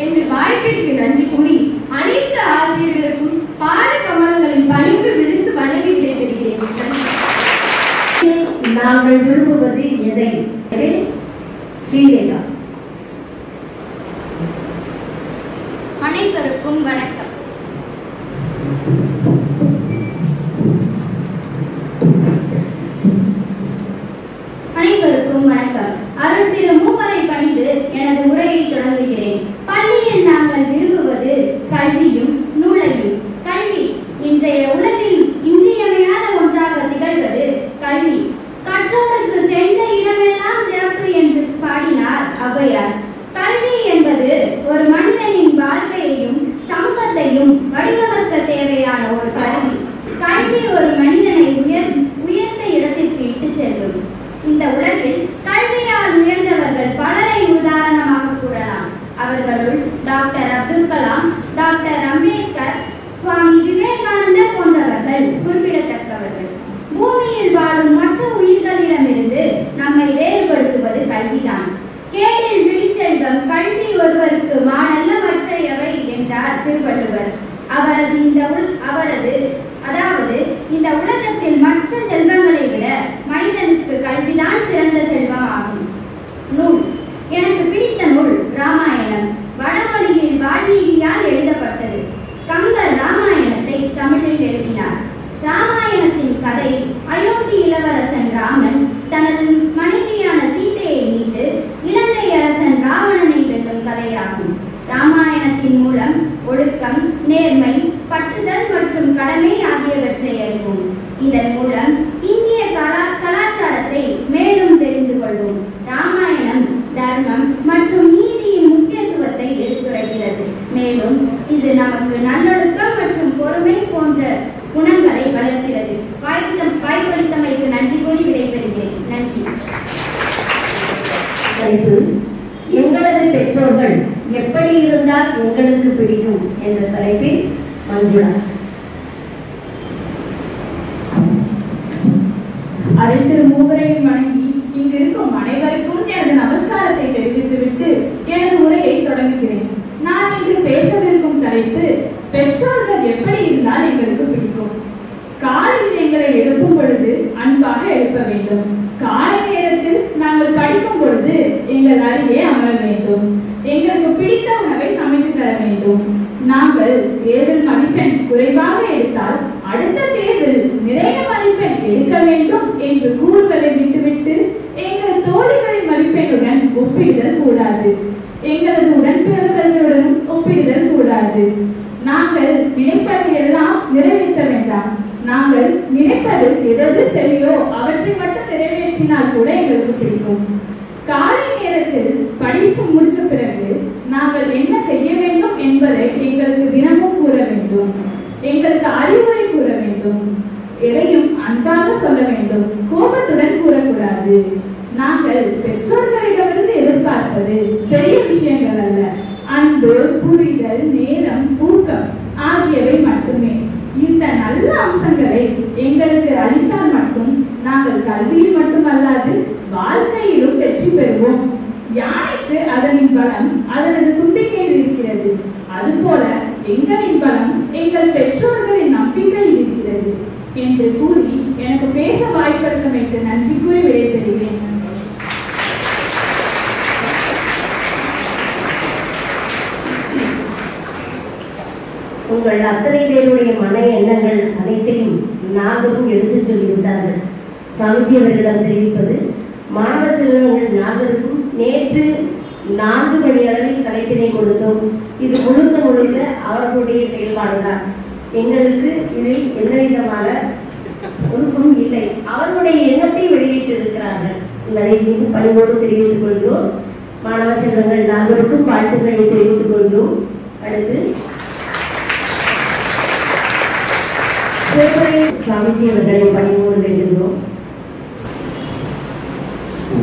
என்று வாய்ப்பிற்கு நன்றி கூறி அனைத்து ஆசிரியர்களுக்கும் பாத கமலங்களின் பணிந்து விடுத்து வணங்கி விடைபெறுகிறேன். நாங்கள் விரும்புவது எதை? ஸ்ரீலேகா. அனைவருக்கும் வணக்கம். அனைவருக்கும் வணக்கம். அருள் திரு மூவரை பணிந்து எனது உரையை தொடங்குகிறேன். பள்ளியில் நாங்கள் விரும்புவது கல்வியும் நூலையும். கல்வி இன்றைய உலகில் இன்றியமையாத ஒன்றாக திகழ்வது கல்வி. கற்றோருக்கு சென்ற இடமெல்லாம் சிறப்பு என்று பாடினார் ஔவையார். கல்வி என்பது ஒரு மனிதனின் வாழ்க்கையையும் சமூகத்தையும் வடிவமைக்க தேவையான ஒரு கருவி. கல்வி ஒரு மனிதனை உயர்ந்த இடத்திற்கு இட்டு செல்லும். இந்த உலகில் கல்வியால் உயர்ந்தவர்கள் பலரை உதாரணமாக கூறலாம். அவர்களுள் டாக்டர் அப்துல் கலாம், டாக்டர் அம்பேத்கர், சுவாமி விவேகானந்தர் போன்றவர்கள் குறிப்பிடத்தக்கவர்கள். பூமியில் வாழும் மற்ற உயிர்களிடமிருந்து நம்மை வேறுபடுத்துவது கல்விதான். கேடில் விழிச்செல்வம் கல்வி ஒருவருக்கு மானல்ல மற்றையவை என்றார் திருவள்ளுவர். அதாவது இந்த உலகத்தில் மற்ற செல்வங்களை விட மனிதனுக்கு கல்விதான் சிறந்த செல்வம் ஆகும். நூல் எனக்கு பிடித்த நூல் ராமாயணம். வடமொழியில் வால்மீகியால் எழுதப்பட்டது. கம்பர் ராமாயணத்தை தமிழில் எழுதினார். ராமாயணத்தின் கதை அயோத்தி இளவரசன் ராமன் தனது மனைவியான சீதையை மீட்டு இலங்கை அரசன் ராவணனை வெல்லும் கதையாகும். ராமாயணத்தின் மூலம் ஒழுக்கம், நேர்மை, பற்றுதல் மற்றும் கடமை ஆகியவற்றை அறிவோம். இதன் மூலம் இந்திய கலாச்சாரத்தை மேலும் தெரிந்து கொள்வோம். ராமாயணம் தர்மம் மற்றும் நீதியின் முக்கியத்துவத்தை எடுத்துரைக்கிறது. மேலும் இது நமக்கு நல்லொழுக்கம் மற்றும் பொறுமை போன்ற குணங்களை வளர்க்கிறது. வாய்ப்பளித்தமைக்கு நன்றி கூறி விடைபெறுகிறேன். நன்றி. எங்களது பெற்றோர்கள் எப்படி இருந்தால் எங்களுக்கு பிடிக்கும் என்ற தலைப்பில் மஞ்சுளா. அருள் திரு மூவரையும் வணங்கி இங்கு இருக்கும் அனைவருக்கும் எனது நமஸ்காரத்தை தெரிவித்துவிட்டு எனது உரையை தொடங்குகிறேன். நான் இன்று பேசவிருக்கும் தலைப்பு பெற்றோர்கள் எப்படி இருந்தால் எங்களுக்கு பிடிக்கும். காலையில் எங்களை எழுப்பும் பொழுது அன்பாக எழுப்ப வேண்டும். காலை நேரத்தில் நாங்கள் படிக்கும் பொழுது எங்கள் அருகே அமர வேண்டும். எங்களுக்கு பிடித்த உணவை சமைத்து தர வேண்டும். நாங்கள் தேர்வில் மதிப்பெண் குறைவாக எடுத்தால் அடுத்த தேர்வில் நிறைய மதிப்பெண் எடுக்க வேண்டும் என்று கூறுவதை விட்டுவிட்டு எங்கள் தோழிகளின் மதிப்பெண்ணுடன் ஒப்பிடுதல் கூடாது. எங்களது உடன்பிறந்தவர்களுடன் ஒப்பிடுதல் கூடாது. நாங்கள் நினைப்பதை எல்லாம் நிறைவேற்ற வேண்டாம். நாங்கள் நினைப்பது எது சரியோ அவற்றை மட்டும் நிறைவேற்றினால் கூட எங்களுக்கு பிடிக்கும். காலை நேரத்தில் படித்து முடிச்ச பிறகு நாங்கள் என்ன செய்ய வேண்டும் என்பதை எங்களுக்கு தினமும் கூற வேண்டும். எங்களுக்கு அறிவுரை கூற வேண்டும். எதையும் அன்பாக சொல்ல வேண்டும். கோபத்துடன் கூறக்கூடாது. நாங்கள் பெற்றோர்களிடமிருந்து எதிர்பார்ப்பது பெரிய விஷயங்கள் அல்ல. அன்பு, புரிதல், நேரம், ஊக்கம் ஆகியவை மட்டுமே. இந்த நல்ல அம்சங்களை எங்களுக்கு அளித்தால் மட்டும் நாங்கள் கல்வியில் மட்டுமல்லாது வாழ்க்கையிலும் வெற்றி பெறுவோம். யானைக்கு அதனின் பலம் அதனது தும்பிக்கையில் இருக்கிறது. அதுபோல எங்களின் பலம் எங்கள் பெற்றோர்களின் நம்பிக்கை இருக்கிறது என்று கூறி எனக்கு பேச வாய்ப்பளித்தமைக்கு நன்றி கூறி விடைபெறுகிறேன். உங்கள் அத்தனை பேருடைய மன எண்ணங்கள் அனைத்தையும் நாகரும் எடுத்துச் சொல்லிவிட்டார்கள். சுவாமிஜி அவர்களிடம் தெரிவிப்பது, மாணவ செல்வங்கள் நாகருக்கும் நேற்று 4 மணி அளவில் தலைப்பினை கொடுத்தோம். இது முழுக்க முழுக்க அவர்களுடைய செயல்பாடுதான். எங்களுக்கு இதில் எந்தவிதமான ஒன்றும் இல்லை. அவர்களுடைய எண்ணத்தை வெளியிட்டு இருக்கிறார்கள் என்பதை மீண்டும் பணிவோடு தெரிவித்துக் கொள்கிறோம். மாணவ செல்வங்கள் நாகருக்கும் வாழ்த்துக்களை தெரிவித்துக் கொள்கிறோம். அடுத்து சுவாமிஜி அவர்களை பணிவோடு வேண்டுகிறோம்.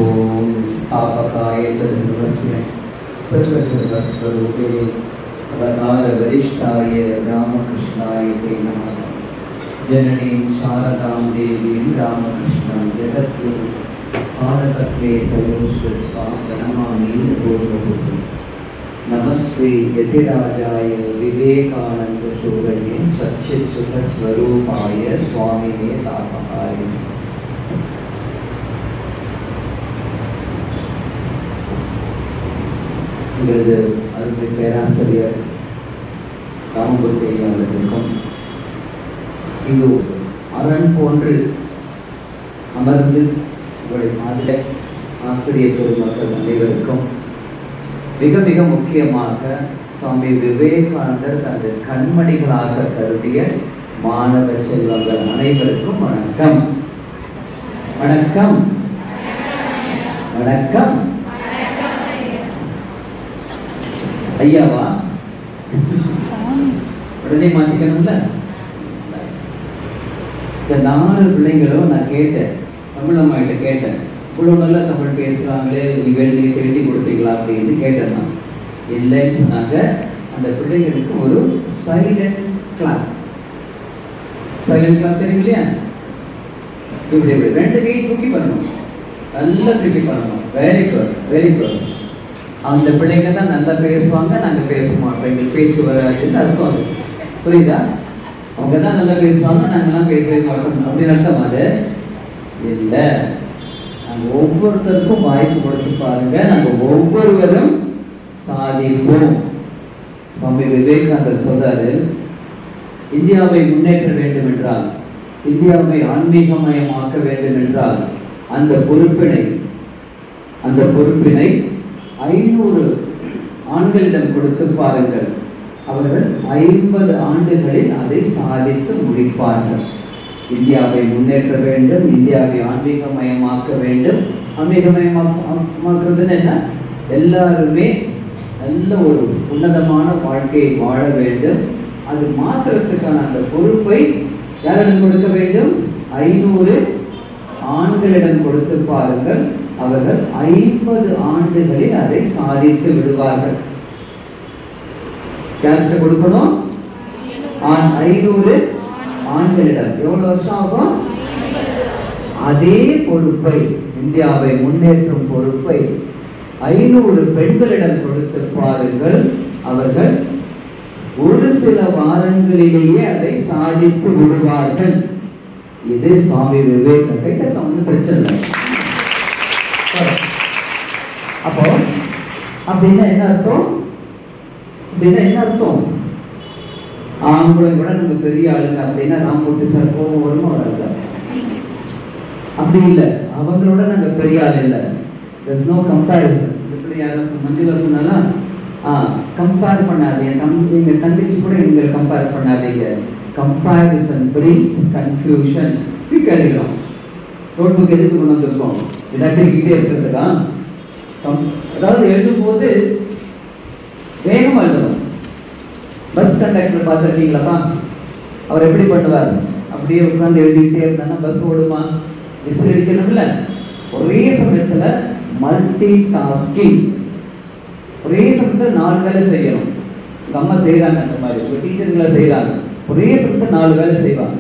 ஓம் ஸ்தாபகாய சதுர்வஸ்ய சர்வசர்வஸ்வரூபிணே அவதார வரிஷ்டாய ராமகிருஷ்ணாய தே நமः. ஜனனீம் சாரதாம் தேவீம் ராமகிருஷ்ணம் ஜகத்குரு பாரதத்வே தயோஸ்வத்வாம் நமாமி பூர்வபுத்தி. நமஸ்தே யதிராஜாய விவேகானந்த சூரயே சச்சித் சுக ஸ்வரூபாய சுவாமினே தாபகாய. எங்களது அருமை பேராசிரியர் ராமபுரி அவர்களுக்கும் இங்கு அரண் போன்று அமர்ந்து உங்களை மாதிரி ஆசிரியர் பெருமக்கள் அனைவருக்கும் மிக மிக முக்கியமாக சுவாமி விவேகானந்தர் தனது கண்மணிகளாக கருதிய மாணவ செல்வங்கள் அனைவருக்கும் வணக்கம். வணக்கம் வணக்கம். ஐயாவா உடனே மாத்திக்கணும்ல. இந்த 4 பிள்ளைங்களும் நான் கேட்டேன், தமிழம்மா கிட்ட கேட்டேன், இவ்வளவு நல்லா தமிழ் பேசுறாங்களே, நீ திருத்தி கொடுத்தீங்களா அப்படின்னு கேட்டேன். நான் இல்லைன்னு சொன்னாங்க. அந்த பிள்ளைங்களுக்கு ஒரு சைலண்ட் கிளாப். சைலண்ட் கிளாப் தெரியும் இல்லையா? இப்படி 2 கை தூக்கி பண்ணணும், நல்லா தூக்கி பண்ணணும். Very good very good. அந்த பிள்ளைங்க தான் நல்லா பேசுவாங்க, நாங்கள் பேச மாட்டோம், எங்களுக்கு பேச்சு வராதுன்னு அர்த்தம். அது புரியுதா? அவங்க தான் நல்லா பேசுவாங்க, நாங்கள்லாம் பேசவே மாட்டோம் அப்படின்னு அர்த்தம். அது இல்லை, நாங்கள் ஒவ்வொருத்தருக்கும் வாய்ப்பு கொடுத்து பாருங்க, நாங்கள் ஒவ்வொருவரும் சாதிப்போம். சுவாமி விவேகானந்தர் சொல்றாரு, இந்தியாவை முன்னேற்ற வேண்டும் என்றால், இந்தியாவை ஆன்மீகமயமாக்க வேண்டும் என்றால் அந்த பொறுப்பினை 500 ஆண்களிடம் கொடுத்து பாருங்கள், அவர்கள் 50 ஆண்டுகளில் அதை சாதித்து முடிப்பார்கள். இந்தியாவை முன்னேற்ற வேண்டும், இந்தியாவை ஆன்மீகமயமாக்க வேண்டும். ஆன்மீகமயமாக்குறதுன்னு என்ன? எல்லாருமே நல்ல ஒரு உன்னதமான வாழ்க்கையை வாழ வேண்டும். அது மாத்திரத்துக்கான அந்த பொறுப்பை யாரிடம் கொடுக்க வேண்டும்? 500 ஆண்களிடம் கொடுத்து பாருங்கள், அவர்கள் 50 ஆண்டுகளில் அதை சாதித்து விடுவார்கள். யார்கிட்ட கொடுக்கணும்? 500 ஆண்களிடம். எவ்வளவு வருஷம் ஆகும்? அதே பொறுப்பை, இந்தியாவை முன்னேற்றும் பொறுப்பை 500 பெண்களிடம் கொடுத்து பாருங்கள், அவர்கள் ஒரு சில வாரங்களிலேயே அதை சாதித்து விடுவார்கள். இது சுவாமி விவேகானந்தர் ஒன்றும் பிரச்சனை இல்லை. அப்போ அப்படின்னா என்ன அர்த்தம்? ஆண்களும் கூட நம்ம பெரிய ஆளுங்க அப்படின்னா ராமமூர்த்தி சார் கோபம் வருமா வராது? அப்படி இல்லை, அவங்களோட நாங்க பெரிய ஆள் இல்லை. there's no comparison. எப்படி யாரும் மஞ்சுளா சொன்னாலும் கம்பேர் பண்ணாதீங்க, எங்க தங்கச்சி கூட எங்க கம்பேர் பண்ணாதீங்க. Comparison brings confusion. கேட்கலாம், நோட் புக் எதுக்கு கொண்டு வந்திருக்கோம்? இதாக்கிட்டே இருக்கிறதுக்கா? அதாவது எழுதும் போது வேகமா எழுதணும். Bus conductor பார்த்துருக்கீங்களாப்பா? அவர் எப்படி பண்ணுவார்? அப்படியே உட்காந்து எழுதிக்கிட்டே இருந்தாங்கன்னா பஸ் ஓடுமா? விசில் அடிக்கணும்ல. ஒரே சமயத்துல மல்டி டாஸ்கிங், ஒரே சமயத்துல 4 வேலை செய்யணும். உங்க அம்மா செய்யறாங்க, அந்த மாதிரி உங்க டீச்சருங்களை செய்யறாங்க, ஒரே சமயத்துல 4 வேலை செய்வாங்க.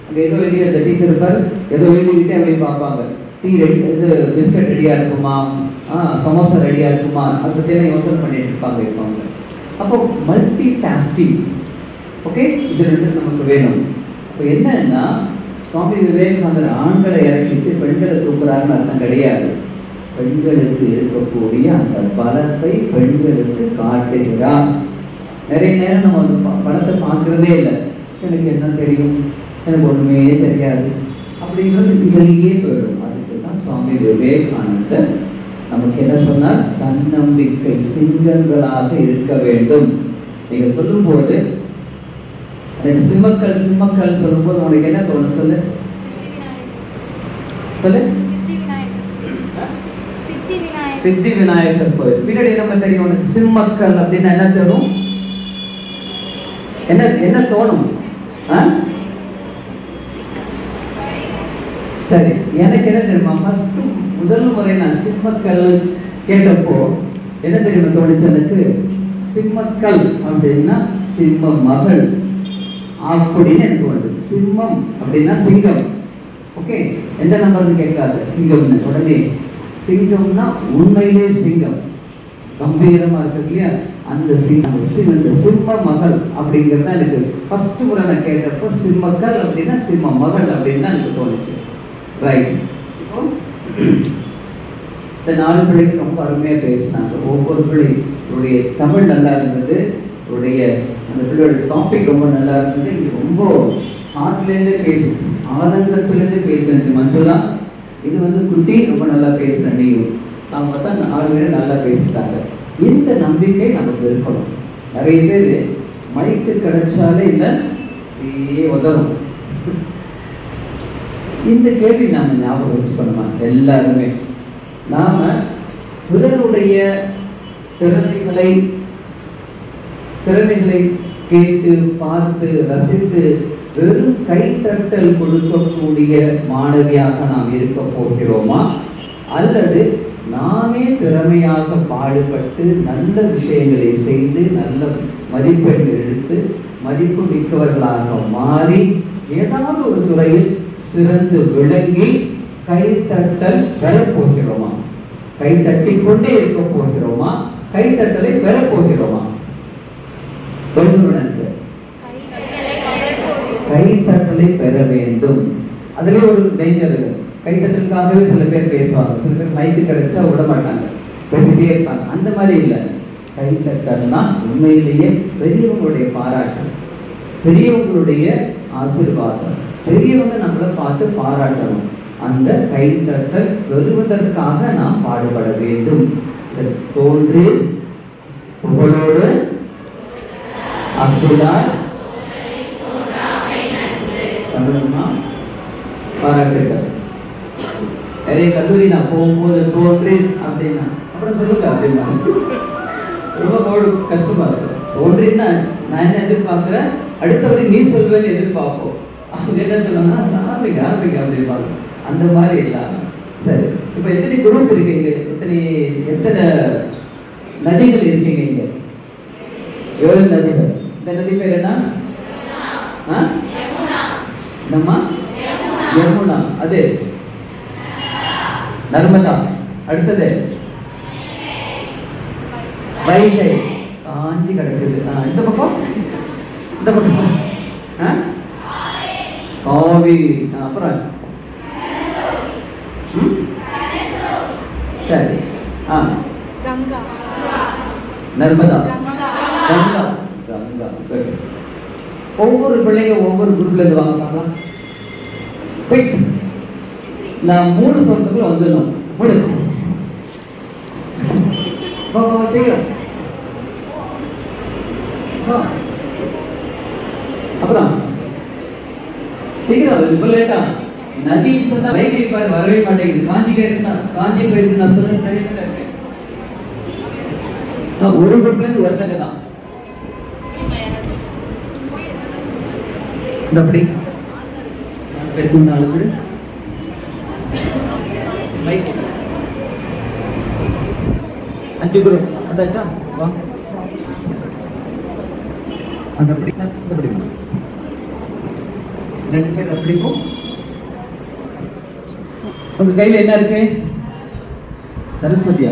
அங்க ஏதோ எழுதி அந்த டீச்சர் இருப்பார், ஏதோ எழுதிக்கிட்டே அப்படி பார்ப்பாங்க. டீ ரெடி, இது பிஸ்கட் ரெடியா இருக்குமா, சமோசா ரெடியா இருக்குமா, அதை பற்றியெல்லாம் யோசனை பண்ணிட்டு இருப்பாங்க. அப்போ மல்டி டாஸ்கிங் ஓகே, இது ரெண்டு நமக்கு வேணும். இப்போ என்னன்னா சுவாமி விவேகானந்தர் ஆண்களை இறக்கிட்டு பெண்களை தூக்குறாருன்னு அர்த்தம் கிடையாது. பெண்களுக்கு இருக்கக்கூடிய அந்த பலத்தை பெண்களுக்கு காட்டுகிறார். நிறைய நேரம் நம்ம அந்த படத்தை பார்க்கறதே இல்லை. எனக்கு என்ன தெரியும், எனக்கு ஒண்ணுமே தெரியாது அப்படிங்கிறது இதுலேயே போயிடும். அதுக்கு தான் சுவாமி விவேகானந்தர் நமக்கு என்ன சொன்னார்? தன்னம்பிக்கை சிங்கங்களாக இருக்க வேண்டும். நீங்க சொல்லும் போது எனக்கு சிம்மக்கல் சிம்மக்கல் சொல்லும் போது உனக்கு என்ன தோணும்? சொல்லு சொல்லு. சித்தி விநாயகர் கோயில் பின்னாடி நம்ம தெரியும். உனக்கு சிம்மக்கல் அப்படின்னா என்ன தோணும்? என்ன என்ன தோணும்? சரி, எனக்கு என்ன தெரியுமா? ஃபர்ஸ்ட் முதல் முறை நான் சிம்மக்கல் கேட்டப்போ என்ன தெரியுமா தோணுச்சு எனக்கு? சிம்மக்கல் அப்படின்னா சிம்ம மகள் அப்படின்னு எனக்கு தோணுது. சிம்மம் அப்படின்னா சிங்கம். ஓகே, எந்த நம்பர்னு கேட்காது, சிங்கம்னு. உடனே சிங்கம்னா உண்மையிலே சிங்கம், கம்பீரமா இருக்கு இல்லையா? அந்த சிங்கம், இந்த சிம்ம மகள் அப்படிங்கிறது தான் எனக்கு ஃபர்ஸ்ட் முறை நான் கேட்டப்போ சிம்மக்கல் அப்படின்னா சிம்ம மகள் அப்படின்னு தான் எனக்கு தோணுச்சு. ரைட். இப்போ இந்த 4 பிள்ளைக்கு ரொம்ப அருமையா பேசினாங்க. ஒவ்வொரு பிள்ளையுடைய தமிழ் நல்லா இருந்தது, உடைய அந்த பிள்ளையோட டாபிக் ரொம்ப நல்லா இருந்தது. இங்க ரொம்ப ஹார்ட்லேருந்தே பேசுச்சு, ஆனந்தத்திலேருந்து பேசுறது. மஞ்சுளா இது குட்டி ரொம்ப நல்லா பேசுற நீயும். அவங்க பார்த்தா 6 பேரும் நல்லா பேசிட்டாங்க. இந்த நம்பிக்கை நமக்கு இருக்கணும். நிறைய பேர் மைக்கு கிடைச்சாலே இல்லை உதவும். இந்த கேள்வி நாம ஞாபகம் வச்சுக்கணுமா? எல்லாருமே நாம பிறருடைய திறமைகளை கேட்டு பார்த்து ரசித்து வெறும் கைத்தட்டல் கொடுக்கக்கூடிய மாணவியாக நாம் இருக்க போகிறோமா, அல்லது நாமே திறமையாக பாடுபட்டு நல்ல விஷயங்களை செய்து நல்ல மதிப்பெண்கள் எடுத்து மதிப்பு மிக்கவர்களாக மாறி ஏதாவது ஒரு துறையில் சிறந்து விளங்கி கைத்தட்டல் பெறப்போகிறோமா? கைத்தட்டி கொண்டே இருக்க போகிறோமா? கைத்தட்டலை பெறப்போகிறோமா? கைத்தட்டலை பெற வேண்டும். அதுல ஒரு டேஞ்சர் இருக்கு. கைத்தட்டலுக்காகவே சில பேர் பேசுவாங்க, சில பேர் மைக்கு கிடைச்சா விட மாட்டாங்க, பேசிட்டே இருப்பாங்க. அந்த மாதிரி இல்லை. கைத்தட்டல்னா உண்மையிலேயே பெரியவங்களுடைய பாராட்டு, பெரியவங்களுடைய ஆசீர்வாதம், பெரியவங்க நம்மளை பார்த்து பாராட்டணும். அந்த கைத்தட்டல் பெறுவதற்காக நாம் பாடுபட வேண்டும். தோன்றி புகழோடு அப்துல்லா பாராட்டுகள். நிறைய கல்லூரி நான் போகும்போது தோன்றி அப்படின்னா அப்புறம் சொல்லுங்க அப்படின்னா ரொம்ப கஷ்டமா இருக்கு. தோன்றின்னா நான் என்ன எதிர்பார்க்கிறேன், அடுத்தவரை நீ சொல்வேன்னு எதிர்பார்ப்போம். அவங்க என்ன சொல்லுவாங்கன்னா ஆரம்பிங்க ஆரம்பிங்க அப்படின்பாங்க. அந்த மாதிரி இல்லாம சரி. இப்ப எத்தனை குரூப் இருக்கீங்க? எத்தனை நதிகள் இருக்கீங்க இங்க? 7 நதிகள். இந்த நதி பேர் என்ன? என்னம்மா? யமுனா. அது நர்மதா. அடுத்தது வைகை. காஞ்சி கிடக்குது. இந்த பக்கம் காவி. அப்புறம் சரி. நர்மதா, கங்கா. ஒவ்வொரு பிள்ளைங்க ஒவ்வொரு குரூப்ல இருந்து வாங்க. நான் 3 சொல்றதுக்குள்ள வந்துடணும். அப்புறம் சீக்கிரம் இப்ப லேட்டா. நதி சொன்னா வைகை பாரு வரவே மாட்டேங்குது. காஞ்சி போயிருக்கு நான் சொன்ன சரியில்லை. ஒரு குரூப்ல இருந்து ஒருத்தங்க தான். அப்படி 4 பேர் 5 குரூப் அதாச்சா. வா அந்த அப்படி 2 பேர் அப்படி போ. உங்க கையில என்ன இருக்கு? சரஸ்வதியா?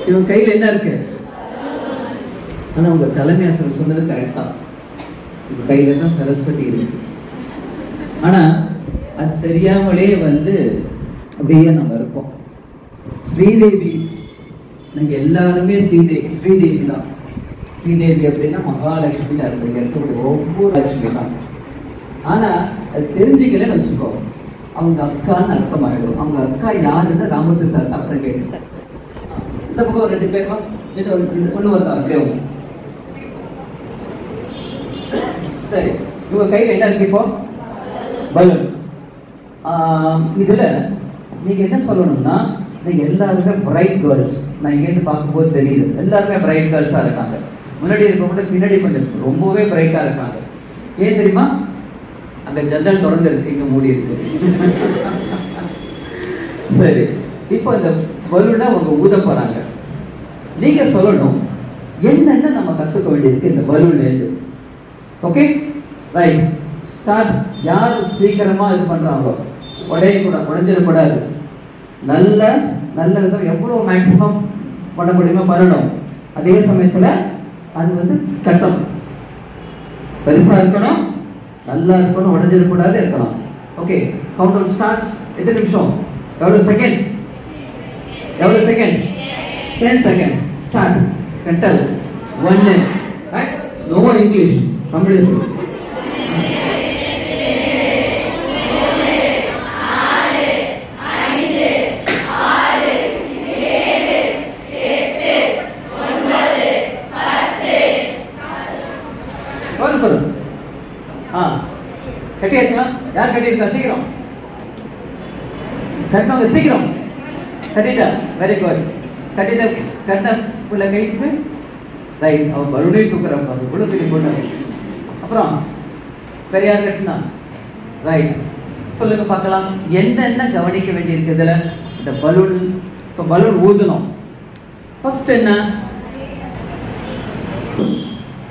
இவங்க கையில என்ன இருக்கு? ஆனா உங்க தலைமை ஆசிரியர் சொன்னது கரெக்ட் தான். உங்க கையில தான் சரஸ்வதி இருக்கு. ஆனா அது தெரியாமலே அப்படியே நம்ம இருக்கோம். ஸ்ரீதேவி, நாங்க எல்லாருமே ஸ்ரீதேவி தான். ஸ்ரீதேவி அப்படின்னா மகாலட்சுமி தான் இருக்கு. இருக்கக்கூடிய ஒவ்வொரு லட்சுமி தான். ஆனா அது தெரிஞ்சுக்கலன்னு வச்சுக்கோ, அவங்க அக்கான்னு அர்த்தமாயிடும். அவங்க அக்கா யாருன்னு ராமூர்த்தி சார் அப்புறம் கேட்டு இந்த பக்கம் 2 பேருமா ஒண்ணு வருதா அப்படியே. சரி, இவங்க கையில என்ன இருக்கு இப்போ? பலூன். இதுல நீங்க என்ன சொல்லணும்னா, நீங்க எல்லாருமே பிரைட் கேர்ள்ஸ். நான் இங்கேருந்து பார்க்கும்போது தெரியுது எல்லாருமே பிரைட் கேர்ள்ஸா இருக்காங்க. முன்னாடி இருக்கவங்க பின்னாடி கொஞ்சம் ரொம்பவே பிரைட்டா இருக்காங்க. ஏன் தெரியுமா? அந்த ஜன்னல் திறந்து இருக்கு, இங்க மூடி இருக்கு. சரி, இப்போ இந்த பலூனை அவங்க ஊத போறாங்க. நீங்க சொல்லணும் என்னென்ன நம்ம கத்துக்க வேண்டியிருக்கு இந்த பலூன்ல இருந்து. Okay, right, start. யார் சீக்கிரமா இது பண்றாங்களோ உடைஞ்சிடக்கூடாது. நல்ல விதம் எவ்வளவு மேக்சிமம் பண்ண முடியுமோ பண்ணணும். அதே சமயத்துல அது கட்டணும், பெருசா இருக்கணும், நல்லா இருக்கணும், உடைஞ்சிடக்கூடாது இருக்கணும். Okay, countdown starts. எத்தனை நிமிஷம்? எவ்வளவு செகண்ட்ஸ்? 10 seconds. ஸ்டார்ட். கட்டல் 1. நோ இங்கிலீஷ், தமிழ் சொல்லு. கட்டியாச்சா? யார் கட்டியிருக்கா? சீக்கிரம் கட்டினவங்க சீக்கிரம் கட்டிட்டா. Very good. கட்டின உள்ள கைக்கு ரைட். அவன் பலூனே தூக்குறான், இவ்வளவு பெரிய பொண்ணு. அப்புறம் வேற யார் கட்டினா? ரைட், சொல்லுங்க பார்க்கலாம். என்னென்ன கவனிக்க வேண்டி இருக்கு இதுல? இந்த பலூன், இப்போ பலூன் ஊதணும். ஃபர்ஸ்ட் என்ன?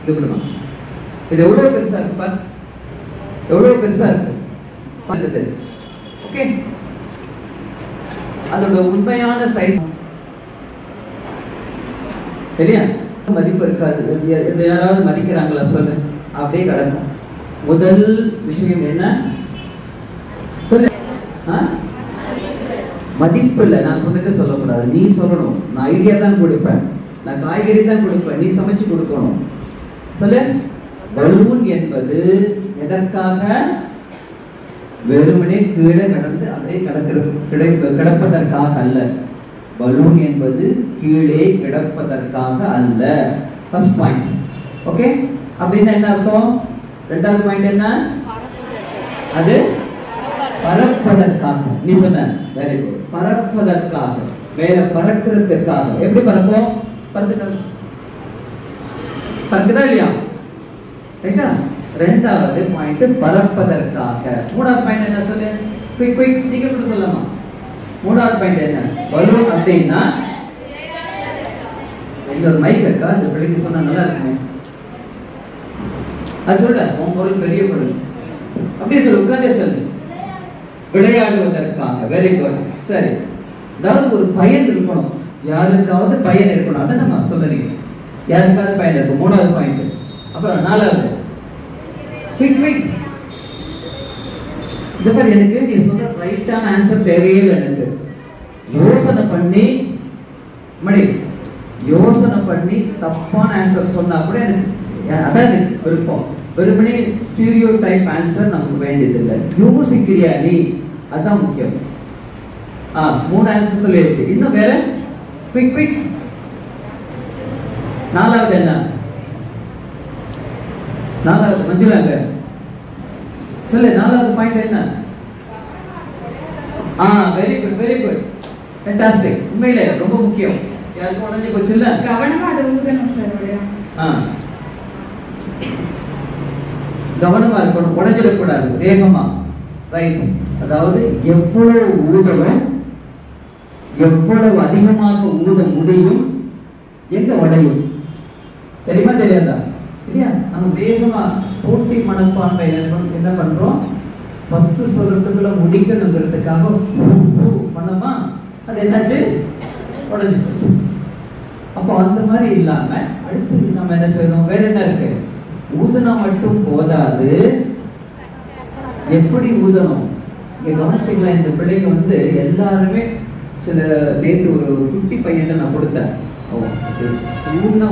இது கொடுக்கணும். இது எவ்வளவு பெருசா இருக்கு பாரு, எவ்வளவு பெருசா இருக்கு. ஓகே, அதோட உண்மையான சைஸ் சரியா? மதிப்பு இருக்காது. யாராவது மதிக்கிறாங்களா சொல்லு? அப்படியே கிடக்கும். முதல் விஷயம் என்ன சொல்லு? மதிப்பு இல்லை. நான் சொன்னதே சொல்லக்கூடாது, நீ சொல்லணும். நான் ஐடியா தான் கொடுப்பேன், நான் காய்கறி தான் கொடுப்பேன், நீ சமைச்சு கொடுக்கணும். சொல்லு. பலூன் என்பது எதற்காக? வெறுமனே கீழே கடந்து அப்படியே கிடப்பதற்காக அல்ல. பலூன் என்பது கீழே கிடப்பதற்காக அல்ல. First point. ஓகே, அப்படின்னா என்ன அர்த்தம்? ரெண்டாவது பாயிண்ட் என்ன? அது பறப்பதற்காக. நீ சொன்ன வெரி குட். பறப்பதற்காக, மேல பறக்கிறதுக்காக. எப்படி பறப்போம்? பறக்குதா இல்லையா? ரைட்டா? ரெண்டாவது பாயிண்ட் பறப்பதற்காக. மூணாவது பாயிண்ட் என்ன சொல்லு? குயிக் நீங்க கூட சொல்லலாமா? மூணாவது பாயிண்ட் என்ன? பலூன் அப்படின்னா இன்னொரு மைக் இருக்கா? இந்த பிள்ளைக்கு சொன்னா நல்லா இருக்குமே. அது சொல்ல, உன் பொருள் பெரிய பொருள் அப்படியே சொல்லு, உட்கார்ந்தே சொல்லு. விளையாடுவதற்காக. Very good. சரி, அதாவது ஒரு பயன் இருக்கணும், யாருக்காவது பயன் இருக்கணும். அதை நம்ம சொல்றீங்க, யாருக்காவது பயன் இருக்கும். மூணாவது பாயிண்ட். அப்புறம் நாலாவது குயிக். இந்த மாதிரி எனக்கு நீ சொல்ற ரைட்டான ஆன்சர் தேவையே இல்லை. எனக்கு யோசனை பண்ணி தப்பான ஆன்சர் சொன்னா கூட எனக்கு அதான் எனக்கு விருப்பம். வெறுமனே ஸ்டீரியோ டைப் ஆன்சர் நமக்கு வேண்டியதில்லை. யோசிக்கிறியா நீ? அதான் முக்கியம். 3 ஆன்சர் சொல்லிடுச்சு. இன்னும் வேற குயிக். நாலாவது என்ன? நாலாவது மஞ்சுளாங்க சொல்லு. நாலாவது பாயிண்ட் என்ன? Very good fantastic. உண்மையிலே ரொம்ப முக்கியம். யாருக்கு உடனே போச்சு இல்ல? கவனமா அதை ஊதணும் சார். கவனமா இருக்கணும், உடைஞ்சிடக்கூடாது வேகமா. ரைட். அதாவது எவ்வளவு ஊதலும், எவ்வளவு அதிகமாக ஊத முடியும், எங்க உடையும் தெரியுமா தெரியாதா? இல்லையா? நம்ம வேகமா போட்டி மனப்பான்மையில என்ன பண்றோம்? 10 சொல்றதுக்குள்ள முடிக்கணுங்கிறதுக்காக பண்ணோமா, அது என்னாச்சு? உடஞ்சி போச்சு. அப்போ அந்த மாதிரி இல்லாம அடுத்து நம்ம என்ன செய்யணும்? வேற என்ன இருக்கு? ஊதுனா மட்டும் போதாது, எப்படி ஊதணும்? இங்க கவனிச்சிக்கலாம், இந்த பிள்ளைங்க வந்து எல்லாருமே சில நேற்று ஒரு குட்டி பையன் நான் கொடுத்தேன். ஊதுனா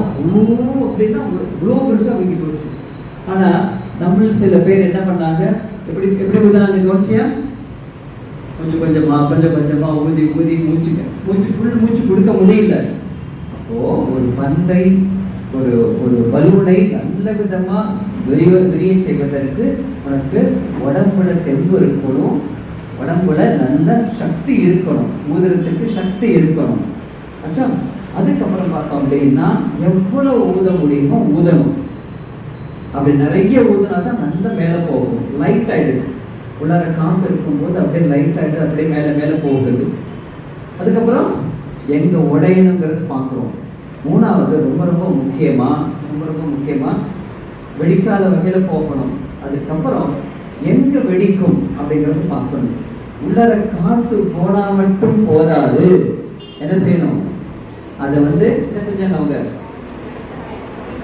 அப்படின்னா இவ்வளோ பெருசா ஊதி போச்சு. ஆனா நம்ம சில பேர் என்ன பண்ணாங்க, எப்படி எப்படி ஊதுனாங்க கவனிச்சியா? கொஞ்சம் கொஞ்சமா ஊதி மூச்சு ஃபுல் மூச்சு கொடுக்க முடியல. அப்போ ஒரு பந்தை ஒரு பலூனை நல்ல விதமா விரிய செய்வதற்கு உனக்கு உடம்புல தெம்பு இருக்கணும், உடம்புல நல்ல சக்தி இருக்கணும், ஊதுறதுக்கு சக்தி இருக்கணும். ஆச்சா, அதுக்கப்புறம் பார்த்தோம் அப்படின்னா எவ்வளவு ஊத முடியுமோ ஊதணும். அப்படி நிறைய ஊதுனா தான் நல்ல மேலே போகும். லைட் ஆயிடுது, உள்ளார காத்து இருக்கும்போது அப்படியே லைட் ஆயிடுது, அப்படியே மேலே போகுது. அதுக்கப்புறம் எங்க உடையணுங்கிறது பார்க்குறோம். மூணாவது ரொம்ப முக்கியமா வெடிக்காத வகையில போகணும். அதுக்கப்புறம் எங்க வெடிக்கும் அப்படிங்கிறது பார்க்கணும். உள்ளார காத்து போனா மட்டும் போதாது, என்ன செய்யணும்? அதை வந்து என்ன செஞ்சாங்க அவங்க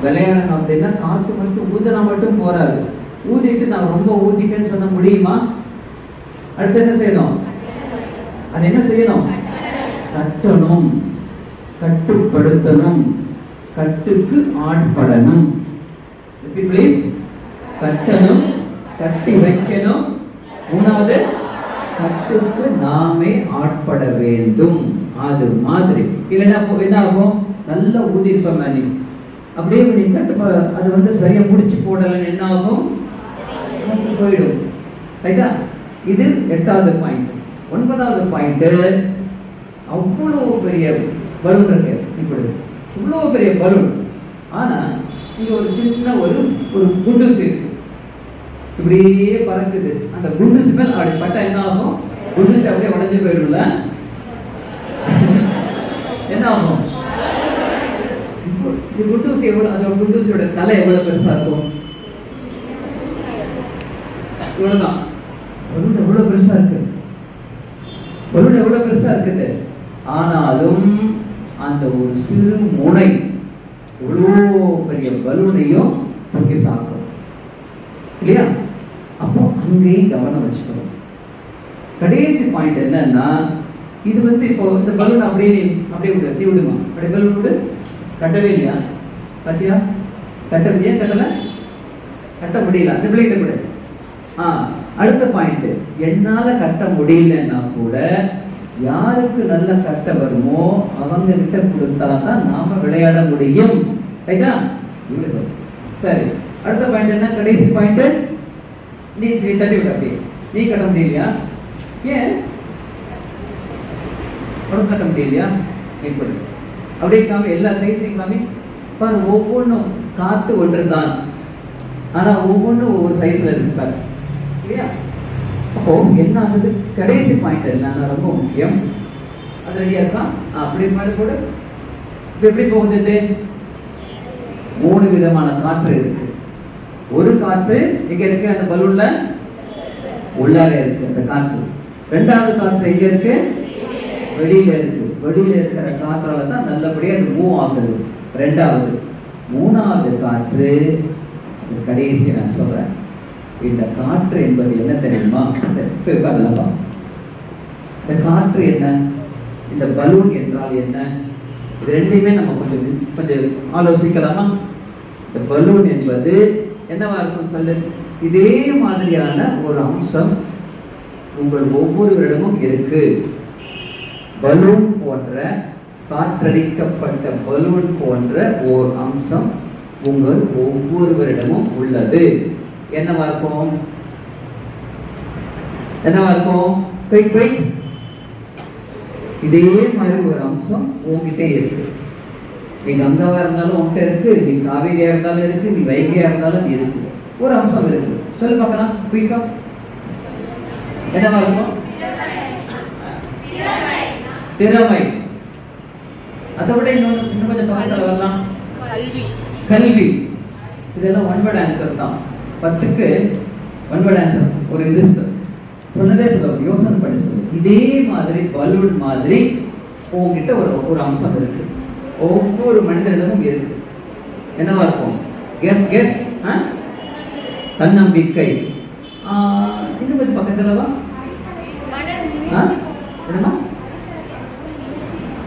விளையாடணும் அப்படின்னா காத்து மட்டும் ஊதினா மட்டும் போராது. ஊதிட்டு நான் ரொம்ப ஊதிட்டேன்னு சொல்ல முடியுமா? அடுத்து என்ன செய்யணும்? அது என்ன செய்யணும்? தட்டணும், கட்டுப்படுத்தணும், கட்டுக்கு ஆட்படணும். ப்ளீஸ், கட்டணும், கட்டி வைக்கணும். மூணாவது, கட்டுக்கு நாமே ஆட்பட வேண்டும். அது மாதிரி இல்லைன்னா என்ன ஆகும்? நல்லா ஊதிருப்ப நீ அப்படியே நீ கட்டு அது வந்து சரியா முடிச்சு போடலன்னு என்ன ஆகும்? போயிடும். ரைட்டா? இது 8வது பாயிண்ட். 9வது பாயிண்ட், அவ்வளவு பெரிய பலூன் இருக்கு. இப்படி இவ்வளவு பெரிய பலூன், ஆனா இங்க ஒரு சின்ன ஒரு குண்டூசி இருக்கு, இப்படியே பறக்குது. அந்த குண்டூசி மேல் அப்படி பட்டா என்ன ஆகும்? குண்டூசி அப்படியே உடஞ்சு போயிடும்ல, என்ன ஆகும்? இந்த குண்டூசி எவ்வளவு, அந்த குண்டூசியோட தலை எவ்வளவு பெருசா இருக்கும்? இவ்வளவுதான். பலூன் எவ்வளவு பெருசா இருக்கு, பலூன் எவ்வளவு பெருசா இருக்குது. ஆனாலும் அந்த ஒரு சிறு முனை இவ்வளோ பெரிய பலூனையும் தூக்கி சாப்பிடும் இல்லையா? அப்போ அங்கேயும் கவனம் வச்சுக்கணும். கடைசி பாயிண்ட் என்னன்னா, இது வந்து இப்போ இந்த பலூன் அப்படியே விடு, நீ விடுமா? அப்படியே பலூன் விடு. கட்டவே இல்லையா? பாத்தியா? கட்ட முடியாது, கட்ட முடியல. அந்த பிள்ளைகிட்ட கூட அடுத்த பாயிண்ட், என்னால கட்ட முடியலன்னா கூட யாருக்கு நல்ல கட்ட வருமோ அவங்க கிட்ட கொடுத்தாதான் நாம விளையாட முடியும். ரைட்டா? சரி, அடுத்த பாயிண்ட் என்ன? கடைசி பாயிண்ட், நீ தட்டி விட. அப்படியே நீ கட்ட முடியலையா? ஏன் உடம்பு கட்ட முடியலையா? இப்படி அப்படியே காமி, எல்லா சைஸையும் காமி பாரு. ஒவ்வொன்றும் காத்து ஒன்றுதான், ஆனா ஒவ்வொன்றும் ஒவ்வொரு சைஸ்ல இருப்பாரு இல்லையா? அப்போ என்ன ஆகுது? கடைசி பாயிண்ட் என்னன்னா ரொம்ப முக்கியம். அது ரெடியா இருக்கா? அப்படி மாதிரி கூட எப்படி போகுது? 3 விதமான காற்று இருக்கு. ஒரு காற்று எங்க இருக்கு? அந்த பலூன்ல உள்ளார இருக்கு அந்த காற்று. 2வது காற்று எங்க இருக்கு? வெளியில இருக்கு. வெளியில இருக்கிற காற்றால தான் நல்லபடியா அது மூவ் ஆகுது. 2வது. 3வது காற்று கடைசி நான் சொல்றேன். இந்த காற்று என்பது என்ன தெரியுமா? இந்த காற்று என்ன, இந்த பலூன் என்றால் என்ன, இது ரெண்டையுமே நம்ம கொஞ்சம் ஆலோசிக்கலாமா? இந்த பலூன் என்பது என்னவா இருக்கும் சொல்லு? இதே மாதிரியான ஒரு அம்சம் உங்கள் ஒவ்வொருவரிடமும் இருக்கு. பலூன் போன்ற, காற்றடிக்கப்பட்ட பலூன் போன்ற ஒரு அம்சம் உங்கள் ஒவ்வொருவரிடமும் உள்ளது. என்னவா இருக்கும்? இதே மாதிரி ஒரு அம்சம் உங்ககிட்ட இருக்கு. நீ கங்காவா இருந்தாலும் உன்கிட்ட இருக்கு, நீ காவேரியா இருந்தாலும் இருக்கு, நீ வைகையா இருந்தாலும் இருக்கு. ஒரு அம்சம் இருக்கு. சொல்லு பார்க்கலாம் குயிக்கா. என்னவா இருக்கும்? திறமை. அதை விட இன்னும் கொஞ்சம் பக்கத்துல வரலாம். கல்வி. இதெல்லாம் ஒன் வேர்ட் ஆன்சர் தான். 10க்கு ஒன் வேர்ட் ஆன்சர். ஒரு இது சொன்னதே சொல்ல, யோசனை பண்ணி சொல்லு. இதே மாதிரி பலூன் மாதிரி உங்ககிட்ட ஒரு அம்சம் இருக்கு. ஒவ்வொரு மனிதனிடமும் இருக்கு. என்னவா இருக்கும்? Guess guess. தன்னம்பிக்கை. இன்னும் கொஞ்சம் பக்கத்துலவா? என்னமா?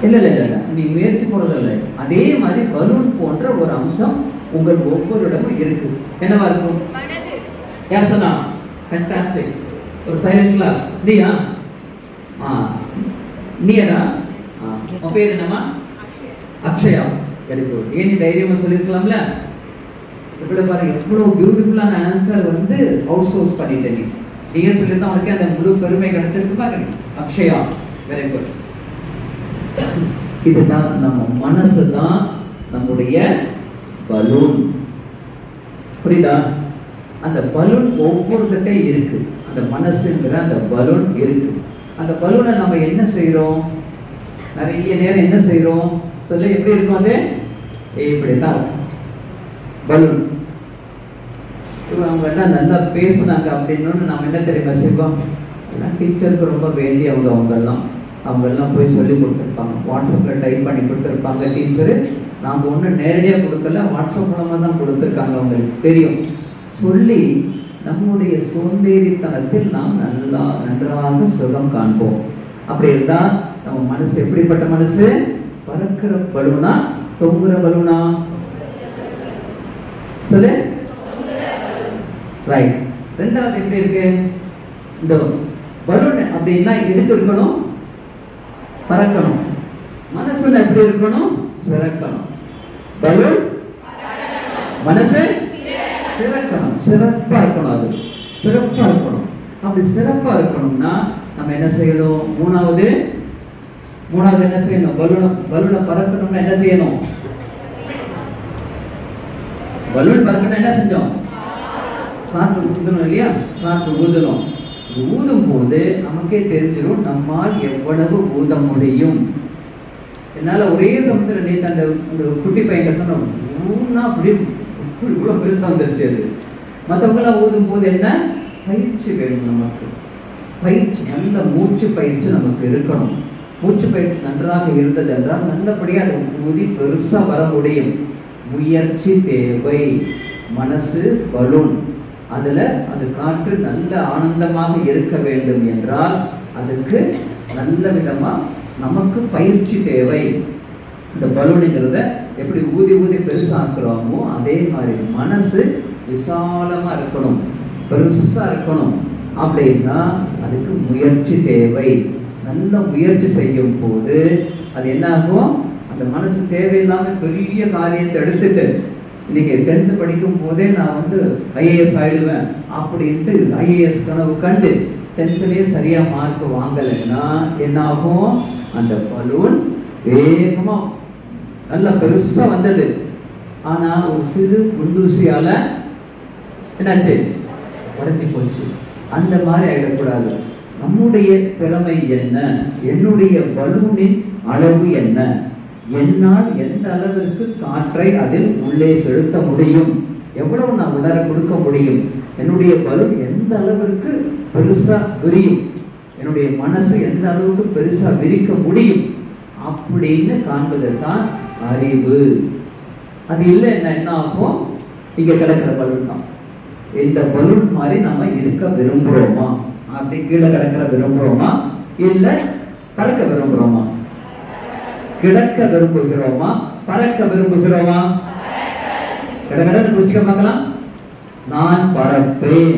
இல்ல இல்ல இல்ல, நீ முயற்சி போறது இல்லை. அதே மாதிரி பலூன் போன்ற ஒரு அம்சம் உங்கள் ஒவ்வொரு இடமும் இருக்கு. என்னவா இருக்கும்? யார் சொன்னா? ஃபேண்டாஸ்டிக். ஒரு சைலண்ட்ல நீயா? நீயடா? உன் பேர் என்னமா? அக்ஷயா. Very good. ஏன் நீ தைரியமா சொல்லிருக்கலாம்ல? இப்படி பாருங்க, எவ்வளவு பியூட்டிஃபுல்லான ஆன்சர் வந்து அவுட் சோர்ஸ் பண்ணிட்டேன். நீங்க சொல்லிருந்தா உனக்கு அந்த முழு பெருமை கிடைச்சிருக்கு பாருங்க. Akshaya, very good. இதுதான் நம்ம மனசு தான் நம்முடைய பலூன். புரியுதா? அந்த பலூன் ஒவ்வொருத்தட்டே இருக்கு. அந்த மனசுங்கிற அந்த பலூன் இருக்கு. அந்த பலூனை நம்ம என்ன செய்யறோம்? நிறைய நேரம் என்ன செய்யறோம் சொல்லி? எப்படி இருக்கும் அது? இப்படித்தான் பலூன். அவங்க எல்லாம் நல்லா பேசுனாங்க அப்படின்னு நம்ம என்ன தெரியுமா செய்வோம்? டீச்சருக்கு ரொம்ப வேண்டியவங்க அவங்க எல்லாம் போய் சொல்லி கொடுத்துருப்பாங்க. வாட்ஸ்அப்பில் டைப் பண்ணி கொடுத்துருப்பாங்க. டீச்சரு நாங்கள் ஒன்றும் நேரடியாக கொடுக்கல, வாட்ஸ்அப் மூலமாக தான் கொடுத்துருக்காங்க. அவங்களுக்கு தெரியும். சொல்லி நம்முடைய சோம்பேறித்தனத்தில் நாம் நன்றாக சுகம் காண்போம். அப்படி இருந்தால் நம்ம மனசு எப்படிப்பட்ட மனசு? பறக்கிற பலூனா தொங்குற பலூனா? சொல்லு. ரைட். ரெண்டாவது எப்படி இருக்கு? இந்த பலூன் அப்படின்னா எதுக்கு இருக்கணும்? பறக்கணும். மனசுல எப்படி இருக்கணும்? சிறக்கணும். பலூன் மனசு சிறக்கணும், சிறப்பா இருக்கணும். அது சிறப்பா இருக்கணும். அப்படி சிறப்பா இருக்கணும்னா நம்ம என்ன செய்யணும்? மூணாவது என்ன செய்யணும்? பலூனை பறக்கணும்னா என்ன செய்யணும்? பலூன் பறக்கணும் என்ன செஞ்சோம்? காற்று ஊதணும் இல்லையா? காற்று ஊதணும். ஊதும் போது நமக்கே தெரிஞ்சிடும் நம்மால் எவ்வளவு ஊத முடியும். என்னால ஒரே சமயத்துல நேற்று அந்த குட்டி பையன் சொன்னோம், ஊனா அப்படி இவ்வளவு பெருசா வந்துருச்சு. அது மற்றவங்களாம் ஊதும் போது என்ன பயிற்சி வேணும் நமக்கு. பயிற்சி, நல்ல மூச்சு பயிற்சி நமக்கு இருக்கணும். மூச்சு பயிற்சி நன்றாக இருந்தது என்றால் நல்லபடியாக அதை ஊதி பெருசா வர முடியும். முயற்சி தேவை. மனசு பலூன், அதுல அது காற்று நல்ல ஆனந்தமாக இருக்க வேண்டும் என்றால் அதுக்கு நல்ல விதமா நமக்கு பயிற்சி தேவை. இந்த பலூனுங்கிறத எப்படி ஊதி ஊதி பெருசா ஆக்குறோமோ அதே மாதிரி மனசு விசாலமா இருக்கணும், பெருசா இருக்கணும். அப்படின்னா அதுக்கு முயற்சி தேவை. நல்ல முயற்சி செய்யும் போது அது என்ன ஆகும்? அந்த மனசு தேவையில்லாம பெரிய காரியத்தை எடுத்துட்டு இன்னைக்கு 10th படிக்கும் போதே நான் வந்து IAS ஆயிடுவேன் அப்படின்ட்டு IAS கனவு கண்டு 10thலயே சரியா மார்க் வாங்கலைன்னா என்ன ஆகும்? அந்த பலூன் வேகமா நல்லா பெருசா வந்தது, ஆனா ஒரு சிறு குண்டூசியால என்னாச்சு? உடைஞ்சு போச்சு. அந்த மாதிரி ஆயிடக்கூடாது. நம்முடைய திறமை என்ன? என்னுடைய பலூனின் அளவு என்ன? என்னால் எந்த அளவிற்கு காற்றை அதில் உள்ளே செலுத்த முடியும்? எவ்வளவு நான் உணர கொடுக்க முடியும்? என்னுடைய பலூன் எந்த அளவிற்கு பெருசா விரியும்? என்னுடைய மனசு எந்த அளவுக்கு பெருசா விரிக்க முடியும் அப்படின்னு காண்பதற்கான் அறிவு. அது இல்லை என்ன ஆகும்? இங்க கிடக்கிற பலூன் தான். இந்த பலூன் மாதிரி நம்ம இருக்க விரும்புறோமா? அப்படி கீழே கிடக்கிற விரும்புறோமா? இல்ல பறக்க விரும்புறோமா? கிடக்க விரும்புகிறோமா? பறக்க விரும்புகிறோமா? கடகடன்னு குடிச்சுக்க பார்க்கலாம். நான் பறப்பேன்,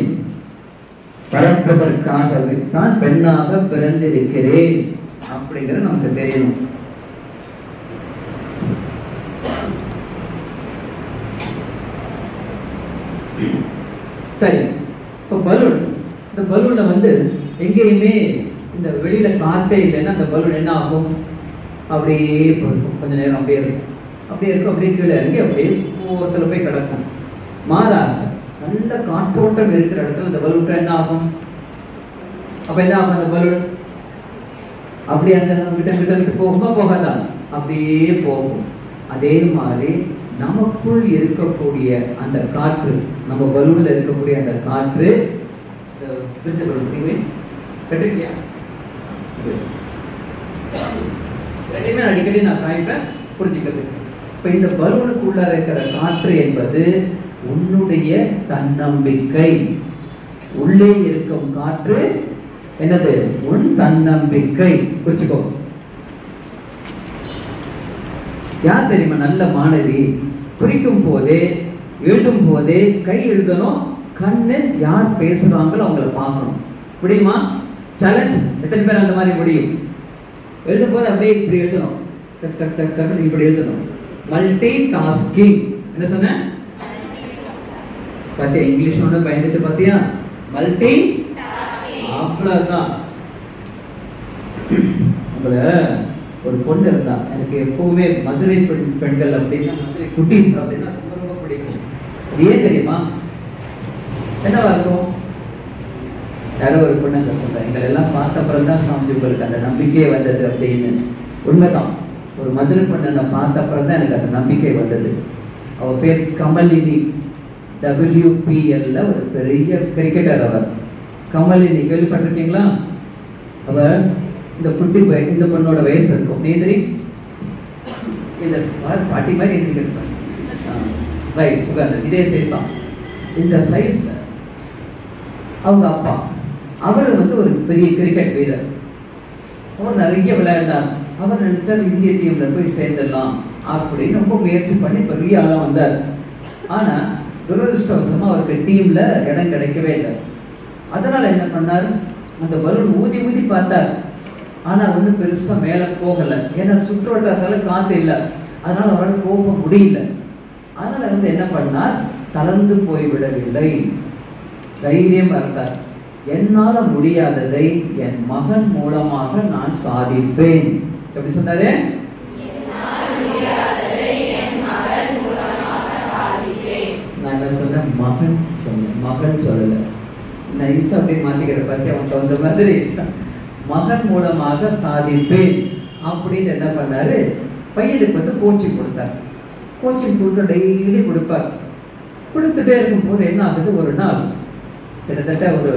பறப்பதற்காகவே நான் பெண்ணாக பிறந்திருக்கிறேன் அப்படிங்கிற நமக்கு தெரியணும். சரி, இப்போ பலூன், இந்த பலூன்ல வந்து எங்கேயுமே இந்த வெளியில காத்தே இல்லைன்னா அந்த பலூன் என்ன ஆகும்? அப்படியே கொஞ்ச நேரம் அப்படியே இருக்கும், அப்படியே கீழே இறங்கி அப்படியே ஓரத்துல போய் கிடக்கும். மாறாக நல்ல காற்றோட்டம் இருக்கிற இடத்துல இந்த பலூன் என்ன ஆகும்? அப்ப என்ன ஆகும்? அந்த பலூன் அப்படியே அந்த விட்டு போகுமா? போகாதான், அப்படியே போகும். அதே மாதிரி நமக்குள் இருக்கக்கூடிய அந்த காற்று, நம்ம பலூன்ல இருக்கக்கூடிய அந்த காற்று அடிக்கடி நான் காய்ப்பேன் புரிஞ்சுக்கிறதுக்கு. இப்ப இந்த பலூனுக்குள்ள இருக்கிற காற்று என்பது உன்னுடைய தன்னம்பிக்கை. உள்ளே இருக்கும் காற்று என்னது? உன் தன்னம்பிக்கை. குறிச்சுக்கோ. யார் தெரியுமா நல்ல மாணவி? குறிக்கும் போதே எழுதும் போதே கை எழுதணும், கண்ணு யார் பேசுறாங்களோ அவங்கள பார்க்கணும். முடியுமா? சேலஞ்ச். எத்தனை பேர் அந்த மாதிரி முடியும்? எழுதும் போது அப்படியே இப்படி எழுதணும், இப்படி எழுதணும். Multi tasking. என்ன சொன்ன? பாத்தியா? இங்கிலீஷ் ஒன்று பயந்துட்டு பாத்தியா? மல்டி அவ்வளவுதான். உங்களை ஒரு பொண்ணு இருந்தா, எனக்கு எப்பவுமே மதுரை பெண்கள் அப்படின்னா, மதுரை குட்டீஸ் அப்படின்னா ரொம்ப ரொம்ப பிடிக்கும். ஏன் தெரியுமா? என்னவா இருக்கும்? யாரோ ஒரு பொண்ணு சொல்றேன், எங்களை எல்லாம் பார்த்த அப்புறம் தான் சாமி உங்களுக்கு அந்த நம்பிக்கையே வந்தது அப்படின்னு. உண்மைதான். ஒரு மதுரை பொண்ணை பார்த்த அப்புறம் தான் எனக்கு அந்த நம்பிக்கை வந்தது. அவ பேர் கமலினி. WPL ஒரு பெரிய கிரிக்கெட்டர் அவர். கமலினி கேள்விப்பட்டிருக்கீங்களா? அவர் இந்த குட்டி இந்த பொண்ணோட வயசு இருக்கும். நீதிரி இந்த பாட்டி மாதிரி இதே சைஸ் தான். இந்த சைஸ்ல அவங்க அப்பா அவர் ஒரு பெரிய கிரிக்கெட் வீரர். அவர் நிறைய விளையாண்டார். அவர் நினைச்சால் இந்திய டீம்ல போய் சேர்ந்துடலாம் அப்படின்னு ரொம்ப முயற்சி பண்ணி பெரிய ஆளா வந்தார். ஆனா துரதிருஷ்டவசமா அவருக்கு டீம்ல இடம் கிடைக்கவே இல்லை. அதனால என்ன பண்ணார்? அந்த பலூன் ஊதி ஊதி பார்த்தார். ஆனா ஒன்றும் பெருசா மேல போகல. ஏன்னா சுற்றுவட்டாரத்தால காத்து இல்லை. அதனால அவரால் போக முடியல. அதனால என்ன பண்ணார்? தளர்ந்து போய்விடவில்லை. தைரியம் இருந்தார். என்னால முடியாததை என் மகன் மூலமாக நான் சாதிப்பேன். எப்படி சொன்னாரு? நான் என்ன சொன்னேன்? மகன் சொன்னேன். மகன் சொல்லல. நைஸா அப்படி மாத்திக்கிற பத்தி அவன் தகுந்த மாதிரி மகன் மூலமாக சாதிப்பேன் அப்படின்னு என்ன பண்ணாரு? பையனுக்கு கோச்சிங் கொடுத்தார். கோச்சிங் கொடுக்க டெய்லி கொடுப்பார். கொடுத்துட்டே இருக்கும் போது என்ன ஆகுது? ஒரு நாள் கிட்டத்தட்ட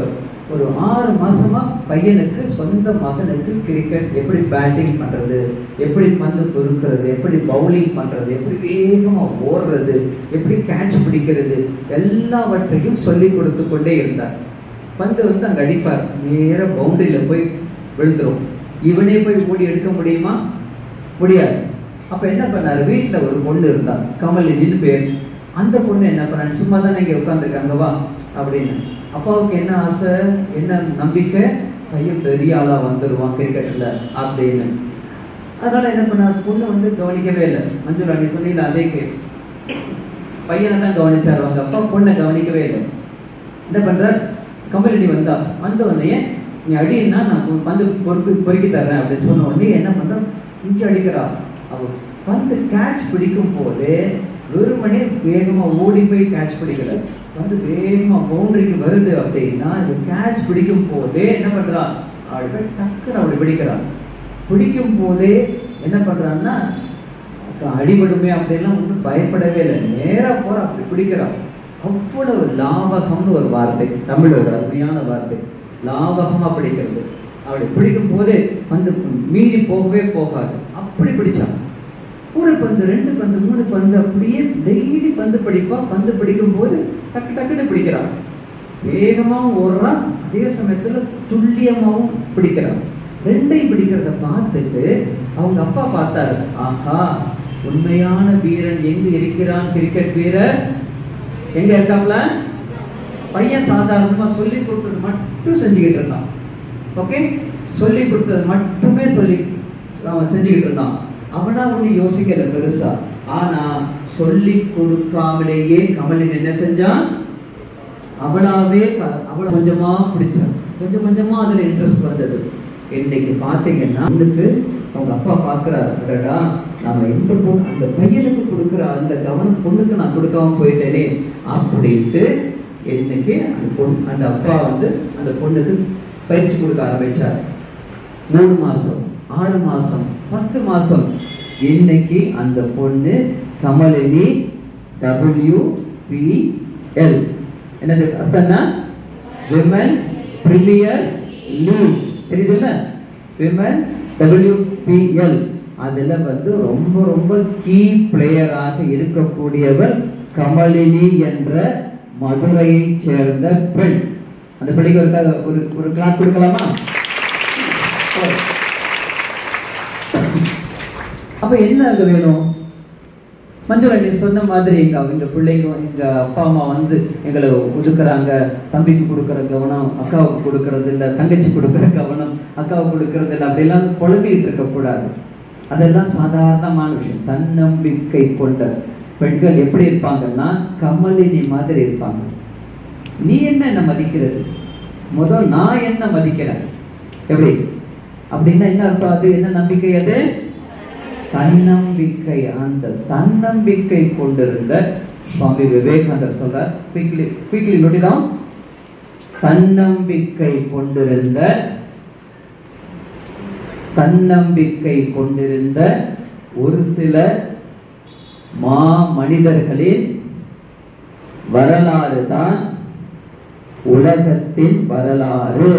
ஒரு 6 மாசமா பையனுக்கு, சொந்த மகனுக்கு கிரிக்கெட் எப்படி பேட்டிங் பண்றது, எப்படி பந்து பொறுக்கிறது, எப்படி பவுலிங் பண்றது, எப்படி வேகமா ஓடுறது, எப்படி கேட்ச் பிடிக்கிறது, எல்லாவற்றையும் சொல்லி கொடுத்து கொண்டே இருந்தார். பந்து அங்க அடிப்பார், நேர பவுண்டரியில போய் விழுந்துரும். இவனே போய் ஓடி எடுக்க முடியுமா? முடியாது. அப்ப என்ன பண்ணாரு? வீட்டுல ஒரு பொண்ணு இருந்தா, கமலினின்னு பேர். அந்த பொண்ணு என்ன பண்ணாரு? சும்மா தானே இங்க உட்காந்துருக்காங்க, வா அப்படின்னு. அப்பாவுக்கு என்ன ஆசை, என்ன நம்பிக்கை? பையன் பெரிய ஆளா வந்துருவான் கிரிக்கெட்ல அப்படின்னு. அதனால என்ன பண்ணாரு? பொண்ணு கவனிக்கவே இல்லை. மஞ்சுளா நீ சொன்னீங்களா அதே கேஸ். பையனை தான் கவனிச்சாரு அவங்க அப்பா, பொண்ணை கவனிக்கவே இல்லை. என்ன பண்றார்? கமலினி வந்த உடனே நீ அடின்னா நான் பந்து பொறுக்கி தர்றேன் அப்படின்னு சொன்ன உடனே என்ன பண்ற? இங்கே அடிக்கிறா. அவ பந்து கேட்ச் பிடிக்கும் போதே வெறுமனே வேகமா ஓடி போய் கேட்ச் பிடிக்கல. வந்து வேகமா பவுண்டரிக்கு வருது அப்படின்னா இந்த கேட்ச் பிடிக்கும் போதே என்ன பண்றா? அப்படி போய் டக்குன்னு அப்படி பிடிக்கிறான். பிடிக்கும் போதே என்ன பண்றான்னா அடிபடுமே அப்படின்லாம் ஒன்றும் பயப்படவே இல்லை. நேரா போற அப்படி பிடிக்கிறான். அவ்வளவு லாவகம்னு ஒரு வார்த்தை, தமிழோட அருமையான வார்த்தை, லாவகமா பிடிக்கிறது. அப்படி பிடிக்கும் போதே வந்து மீறி போகவே போகாது. அப்படி பிடிச்சான். ஒரு பந்து, 2 பந்து, 3 பந்து, அப்படியே டெய்லி பந்து பிடிப்பா. பந்து பிடிக்கும் போது டக்கு டக்குன்னு பிடிக்கிறான். வேகமாவும் ஓடுறான், அதே சமயத்துல துல்லியமாவும் பிடிக்கிறான். 2ஐயும் பிடிக்கிறத பார்த்துட்டு அவங்க அப்பா பார்த்தாரு. ஆஹா, உண்மையான வீரன் எங்க இருக்கிறான்? கிரிக்கெட் வீரர் எங்க இருக்காங்களா? பையன் சாதாரணமா சொல்லி கொடுத்தது மட்டும் செஞ்சுக்கிட்டு இருந்தான். ஓகே, சொல்லி கொடுத்தது மட்டுமே செஞ்சுக்கிட்டு இருந்தான். அவனா ஒண்ணு யோசிக்கல பெருசா. ஆனா சொல்லி கொடுக்காமலேயே கமலின் என்ன செஞ்சான்? அவளாவே கொஞ்சமா பிடிச்சான். கொஞ்சம் கொஞ்சமா அதுல இன்ட்ரெஸ்ட் வந்தது. இன்னைக்கு பாத்தீங்கன்னா அவங்க அப்பா பாக்குறாருடா, நாம இந்த பொண்ணு அந்த பையனுக்கு கொடுக்குற அந்த கவனம் பொண்ணுக்கு நான் கொடுக்காம போயிட்டேனே அப்படின்ட்டு இன்னைக்கு அந்த அப்பா அந்த பொண்ணுக்கு பயிற்சி கொடுக்க ஆரம்பிச்சார். 3 மாசம், 6 மாசம், 10 மாசம். இன்னைக்கு அந்த பொண்ணு கமலினி WPL. என்னது அர்த்தம்னா விமன் பிரீமியர் லீக். தெரியுதுல்ல? விமன் WPL அதுல ரொம்ப ரொம்ப கீ பிளேயராக இருக்கக்கூடியவர் கமலினி என்ற மதுரையை சேர்ந்த பெண். அந்த பிள்ளைக்கு ஒரு கிளாப் கொடுக்கலாமா? அப்ப என்ன அங்க வேணும்? மஞ்சுளா நீ சொன்ன மாதிரி எங்க பிள்ளைங்க எங்க அப்பா அம்மா எங்களை ஒதுக்குறாங்க, தம்பிக்கு கொடுக்கற கவனம் அக்காவுக்கு கொடுக்கறது இல்லை, தங்கச்சி கொடுக்கற கவனம் அக்காவுக்கு கொடுக்கறது இல்லை, அப்படிலாம் புலம்பிக்கிட்டு இருக்க கூடாது. அதெல்லாம் சாதாரணமான விஷயம். தன்னம்பிக்கை கொண்ட பெண்கள் எப்படி இருப்பாங்கன்னா கமலினி மாதிரி இருப்பாங்க. நீ என்ன மதிக்கிறது, முதல் நான் என்ன மதிக்கிறேன் எப்படி அப்படின்னா என்ன அர்த்தம்? அது என்ன நம்பிக்கை? அது தன்னம்பிக்கை. அந்த தன்னம்பிக்கை கொண்டிருந்த சுவாமி விவேகானந்தர் சொல்றார், குயிக்லி நோட் இட் டவுன். தன்னம்பிக்கை கொண்டிருந்த ஒரு சில மனிதர்களின் வரலாறு தான் உலகத்தின் வரலாறு.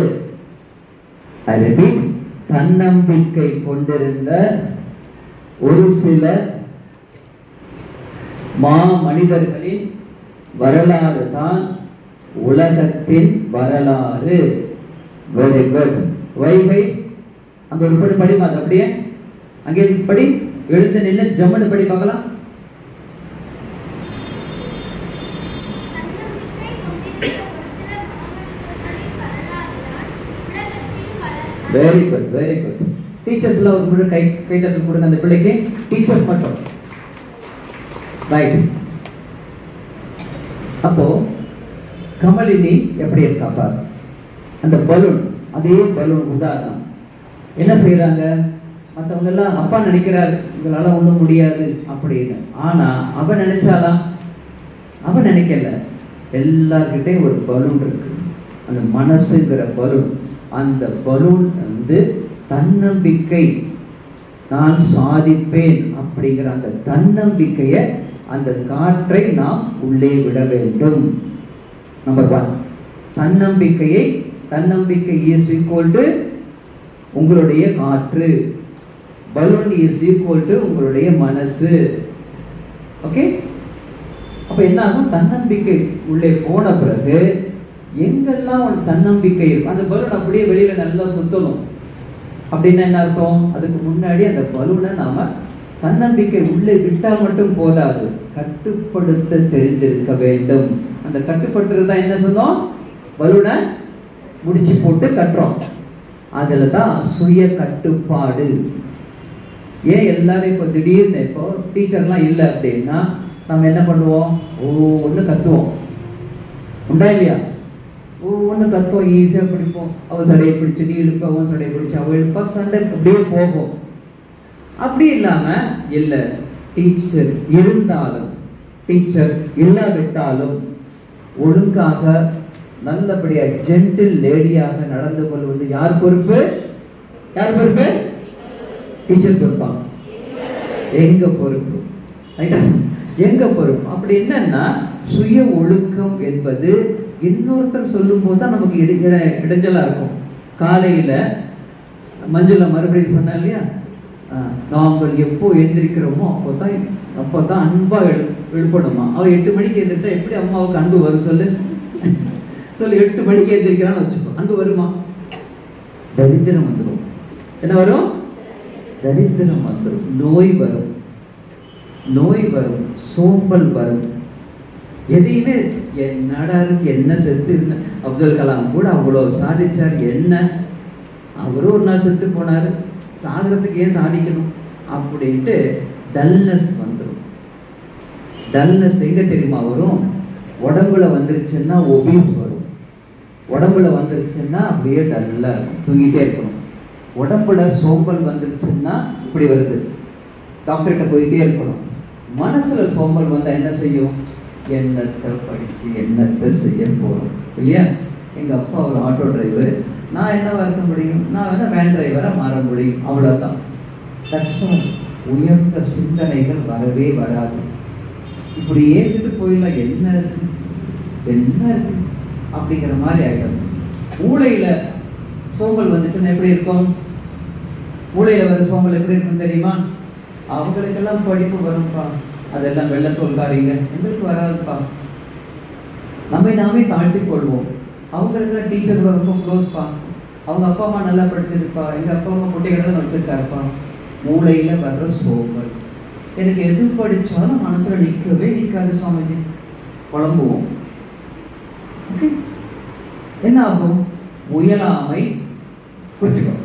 தன்னம்பிக்கை கொண்டிருந்த ஒரு சில மனிதர்களின் வரலாறு தான் உலகத்தின் வரலாறு. Very good. வைகை அந்த ஒரு படி படிமா, அது அப்படியே அங்கே படி, எழுந்து நின்று ஜம்முன்னு படி பார்க்கலாம். Very good, very good. டீச்சர்ஸ்ல ஒரு முழு கைத்தட்டல் கொடுங்க அந்த பிள்ளைக்கு. டீச்சர்ஸ் மட்டும். ரைட். அப்போ கமலினி எப்படி இருக்கா பாரு. அந்த பலூன், அதே பலூன் உதாரணம். என்ன செய்யறாங்க? மற்றவங்க எல்லாம் அப்பா நினைக்கிறாரு உங்களால ஒண்ணும் முடியாது அப்படின்னு. ஆனா அவ நினைச்சாலாம்? அவ நினைக்கல. எல்லார்கிட்டையும் ஒரு பலூன் இருக்கு, அந்த மனசுங்கிற பலூன். அந்த பலூன் தன்னம்பிக்கை, நான் சாதிப்பேன் அப்படிங்கிற அந்த தன்னம்பிக்கைய, அந்த காற்றை நாம் உள்ளே விட வேண்டும். நம்பர் 1, தன்னம்பிக்கை இஸ் ஈக்குவல் டு உங்களுடைய காற்று. பலூன் இஸ் ஈக்குவல் டு உங்களுடைய மனசு. ஓகே? அப்ப என்ன ஆகும்? தன்னம்பிக்கை உள்ளே போன பிறகு எங்கெல்லாம் ஒரு தன்னம்பிக்கை இருக்கும், அந்த பலூன் அப்படியே வெளியில நல்லா சுத்தணும். அப்படின்னா என்ன அர்த்தம்? அதுக்கு முன்னாடி அந்த பலூனை நாம தன்னம்பிக்கை உள்ளே விட்டால் மட்டும் போதாது, கட்டுப்படுத்த தெரிந்திருக்க வேண்டும். அந்த கட்டுப்படுத்துறதா என்ன சொன்னோம்? பலூனை முடிச்சு போட்டு கட்டுறோம். அதுல தான் சுய கட்டுப்பாடு. ஏன் எல்லாரும் இப்போ திடீர்னு இப்போ டீச்சர்லாம் இல்லை அப்படின்னா நம்ம என்ன பண்ணுவோம்? ஒன்று கத்துவோம், உண்டா இல்லையா? ஒன்று கத்துவோம், ஈஸியாக பிடிப்போம். அவள் சடையை பிடிச்சி நீ இழுப்ப, அவன் சடையை பிடிச்சி அவள் இழுப்பா, சண்டை அப்படியே போகும். அப்படி இல்லாம இல்லை, டீச்சர் இருந்தாலும் டீச்சர் இல்லாவிட்டாலும் ஒழுங்காக நல்லபடியா ஜென்டில் லேடியாக நடந்து கொள்வது யார் பொறுப்பு? யார் பொறுப்பு? டீச்சர் பொறுப்பா? எங்க பொறுப்பு? எங்க பொறுப்பு? அப்படி என்னன்னா சுய ஒழுக்கம் என்பது இன்னொருத்தர் சொல்லும் போது தான் நமக்கு இடைஞ்சலா இருக்கும். காலையில மஞ்சுளா மறுபடியும் சொன்னா இல்லையா, நாங்கள் எப்போ எழுந்திருக்கிறோமோ அப்போதான் அன்பா எழுப்பணுமா. அவ 8 மணிக்கு எழுந்திரிச்சா எப்படி அம்மாவுக்கு அன்பு வரும் சொல்லு? 8 மணிக்கு எழுந்திருக்கிறான்னு வச்சுக்கோ, அன்பு வருமா? தரித்திரம் வந்துடும். என்ன வரும்? தரித்திரம் வந்துடும். நோய் வரும், சோம்பல் வரும். எதையுமே என்னடா இருக்கு, என்ன செத்து இருந்த அப்துல் கலாம் கூட அவ்வளவு சாதிச்சார், என்ன அவரும் ஒரு நாள் செத்து போனாரு, சாகிறதுக்கு ஏன் சாதிக்கணும் அப்படின்ட்டு டல்னஸ் வந்துடும். டல்னஸ் எங்க தெரியுமா வரும்? உடம்புல வந்துருச்சுன்னா ஒபீஸ் வரும். உடம்புல வந்துருச்சுன்னா அப்படியே டல்லா இருக்கும், தூங்கிட்டே இருக்கணும். உடம்புல சோம்பல் வந்துருச்சுன்னா இப்படி வருது, டாக்டர்கிட்ட போயிட்டே இருக்கணும். மனசுல சோம்பல் வந்தா என்ன செய்யும்? என்னத்தை படிச்சு என்னத்தை செய்ய போறோம் இல்லையா? எங்க அப்பா ஒரு ஆட்டோ டிரைவர், நான் என்னவா இருக்க முடியும்? நான் வேணா வேன் டிரைவரா மாற முடியும், அவ்வளவுதான். உயர்ந்த சிந்தனைகள் வரவே வராது. இப்படி ஏற்றுட்டு போயிடலாம், என்ன இருக்கு அப்படிங்கிற மாதிரி ஆயிடும். மூளையில சோம்பல் வந்துச்சுன்னா எப்படி இருக்கும்? மூளையில வர சோம்பல் எப்படி இருக்குன்னு தெரியுமா? அவங்களுக்கெல்லாம் படிப்பு வரும்பா, அதெல்லாம் வெள்ளத்தோல்காரீங்க, எங்களுக்கு வராதுப்பா. நம்மை நாமே தாழ்த்தி கொள்வோம். அவங்களுக்கெல்லாம் டீச்சர் ரொம்ப க்ளோஸ்ப்பா, அவங்க அப்பா அம்மா நல்லா படிச்சிருப்பா, எங்க அப்பா அம்மா குட்டிகளை தான் வச்சிருக்காருப்பா. மூளையில வர்ற சோம்பல். எனக்கு எது படிச்சாலும் மனசுல நிற்கவே நிற்காது சுவாமிஜி, குழம்புவோம். ஓகே, என்ன ஆகும்? முயலாமை, குறிச்சுக்கோ,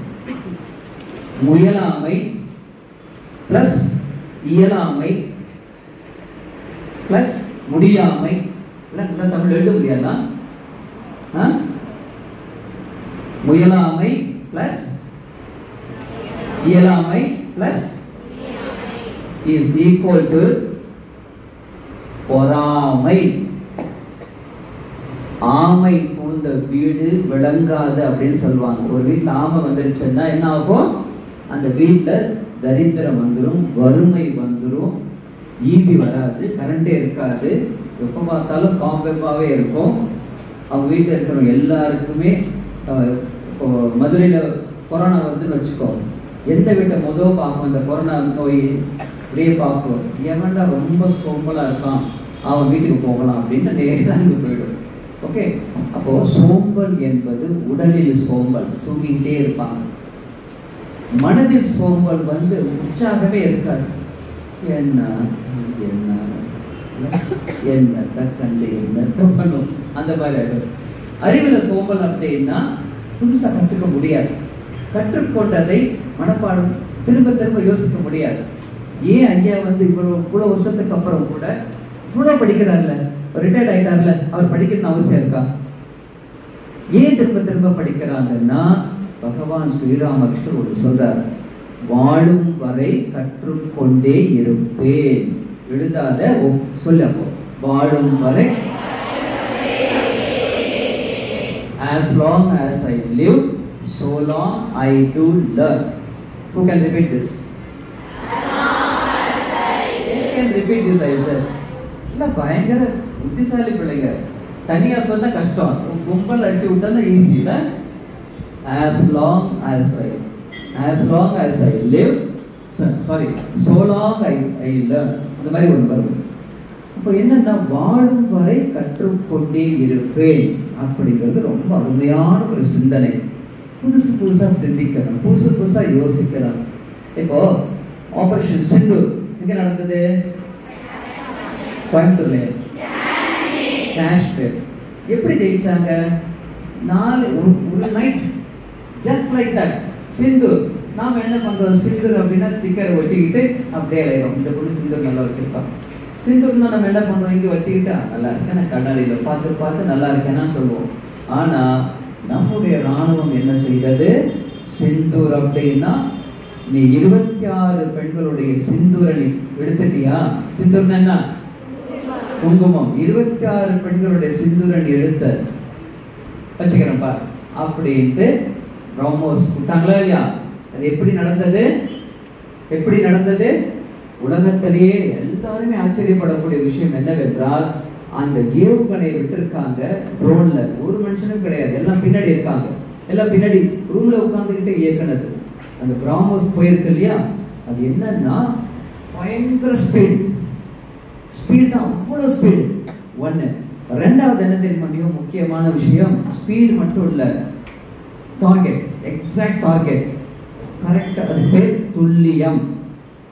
முயலாமை பிளஸ் இயலாமை பிளஸ் முடியாமை. எல்லாம் தமிழ் எழுத முடியாதா? முயலாமை பிளஸ் இயலாமை பிளஸ் இஸ் ஈக்குவல் டு பொறாமை. ஆமை பூந்த வீடு விளங்காது அப்படின்னு சொல்லுவாங்க. ஒரு வீட்டுல ஆமை வந்துருச்சுன்னா என்ன ஆகும்? அந்த வீட்டுல தரித்திரம் வந்துடும், வறுமை வந்துடும், ஈபி வராது, கரண்டே இருக்காது, எப்போ பார்த்தாலும் காம்பெப்பாவே இருக்கும். அவங்க வீட்டில் இருக்கிறவங்க எல்லாருக்குமே இப்போ மதுரையில் கொரோனா வந்துன்னு வச்சுக்கோ, எந்த வீட்டை முதல் பார்க்கும் அந்த கொரோனா நோய் அப்படியே பார்க்கும், எவன்டா ரொம்ப சோம்பலாக இருக்கான் அவன் வீட்டுக்கு போகலாம் அப்படின்னு நேராக அங்கே போயிடும். ஓகே, அப்போ சோம்பல் என்பது உடலில் சோம்பல், தூங்கிக்கிட்டே இருப்பாங்க. மனதில் சோம்பல் வந்து உற்சாகமே இருக்காது. என்ன என்ன என்னத்தை கண்டு என்னத்தை பண்ணும் அந்த மாதிரி ஆயிடும். அறிவுல சோம்பல் அப்படின்னா புதுசா கற்றுக்க முடியாது, கற்றுக்கொண்டதை மனப்பாடம் திரும்ப திரும்ப யோசிக்க முடியாது. ஏன் ஐயா வந்து இவ்வளவு வருஷத்துக்கு அப்புறம் கூட இவ்வளவு படிக்கிறார்ல, ரிட்டையர்ட் ஆயிட்டார்ல, அவர் படிக்கணும்னு அவசியம் இருக்கா? ஏன் திரும்ப திரும்ப படிக்கிறாங்கன்னா பகவான் ஸ்ரீராமகிருஷ்ணர் ஒரு சொல்றார், வாழும் வரை கற்றுக்கொண்டே இருப்பேன். எழுதாத சொல்ல, வாழும் வரை, as long as I live, so long I do learn. Who can repeat this? Who can repeat this? I said. இல்ல பயங்கர புத்திசாலி பிள்ளைங்க. தனியா சொன்னா கஷ்டம், கும்பல் அடிச்சு விட்டா ஈஸி இல்ல. As long as I live, sorry, so long I learn. அந்த மாதிரி ஒன்று வரும். அப்போ என்னன்னா வாழும் வரை கற்றுக்கொண்டே இருப்பேன் அப்படிங்கிறது ரொம்ப அருமையான ஒரு சிந்தனை. புதுசு புதுசா சிந்திக்கணும், புதுசு புதுசா யோசிக்கலாம். இப்போ ஆபரேஷன் சிந்தூர் எங்க நடந்தது? கோயம்புத்தூர்ல. காஷ்மீர். எப்படி ஜெயிச்சாங்க? ஒரு night, just like that. Sindoor. நாம என்ன பண்றோம்? சிந்தூர் அப்படின்னா ஸ்டிக்கரை ஒட்டிக்கிட்டு அப்படியே அலையிறோம். இந்த பொண்ணு சிந்தூர் நல்லா வச்சிருப்பான். சிந்தூர்னா நம்ம என்ன பண்றோம்? இங்க வச்சுக்கிட்டா நல்லா இருக்கேன்னா கண்ணாடியில பார்த்து பார்த்து நல்லா இருக்கேன்னா சொல்லுவோம். ஆனா நம்முடைய ராணுவம் என்ன செய்தது? சிந்தூர் அப்படின்னா நீ 26 பெண்களுடைய சிந்தூரை நீ எடுத்துட்டியா? சிந்தூர்னா என்ன? குங்குமம். 26 பெண்களுடைய சிந்தூரை நீ எடுத்த வச்சுக்கிறேன்ப்பா அப்படின்ட்டு பிரம்மோஸ் விட்டாங்களா இல்லையா? அது எப்படி நடந்தது? எப்படி நடந்தது? உலகத்திலேயே எல்லாருமே ஆச்சரியப்படக்கூடிய விஷயம் என்னவென்றால், அந்த ஏவுகணை விட்டுருக்காங்க ட்ரோன்ல, ஒரு மனுஷனும் கிடையாது, எல்லாம் பின்னாடி இருக்காங்க, எல்லாம் பின்னாடி ரூம்ல உட்கார்ந்துகிட்டே இயக்குனது. அந்த பிரம்மோஸ் போயிருக்கு இல்லையா, அது என்னன்னா பயங்கர ஸ்பீட் தான், அவ்வளவு ஸ்பீடு. ஒன்னு. ரெண்டாவது என்ன தெரியுமா மிக முக்கியமான விஷயம்? ஸ்பீடு மட்டும் இல்ல, டார்கெட், எக்ஸாக்ட் டார்கெட், கரெக்டா. அது பேர் துல்லியம்.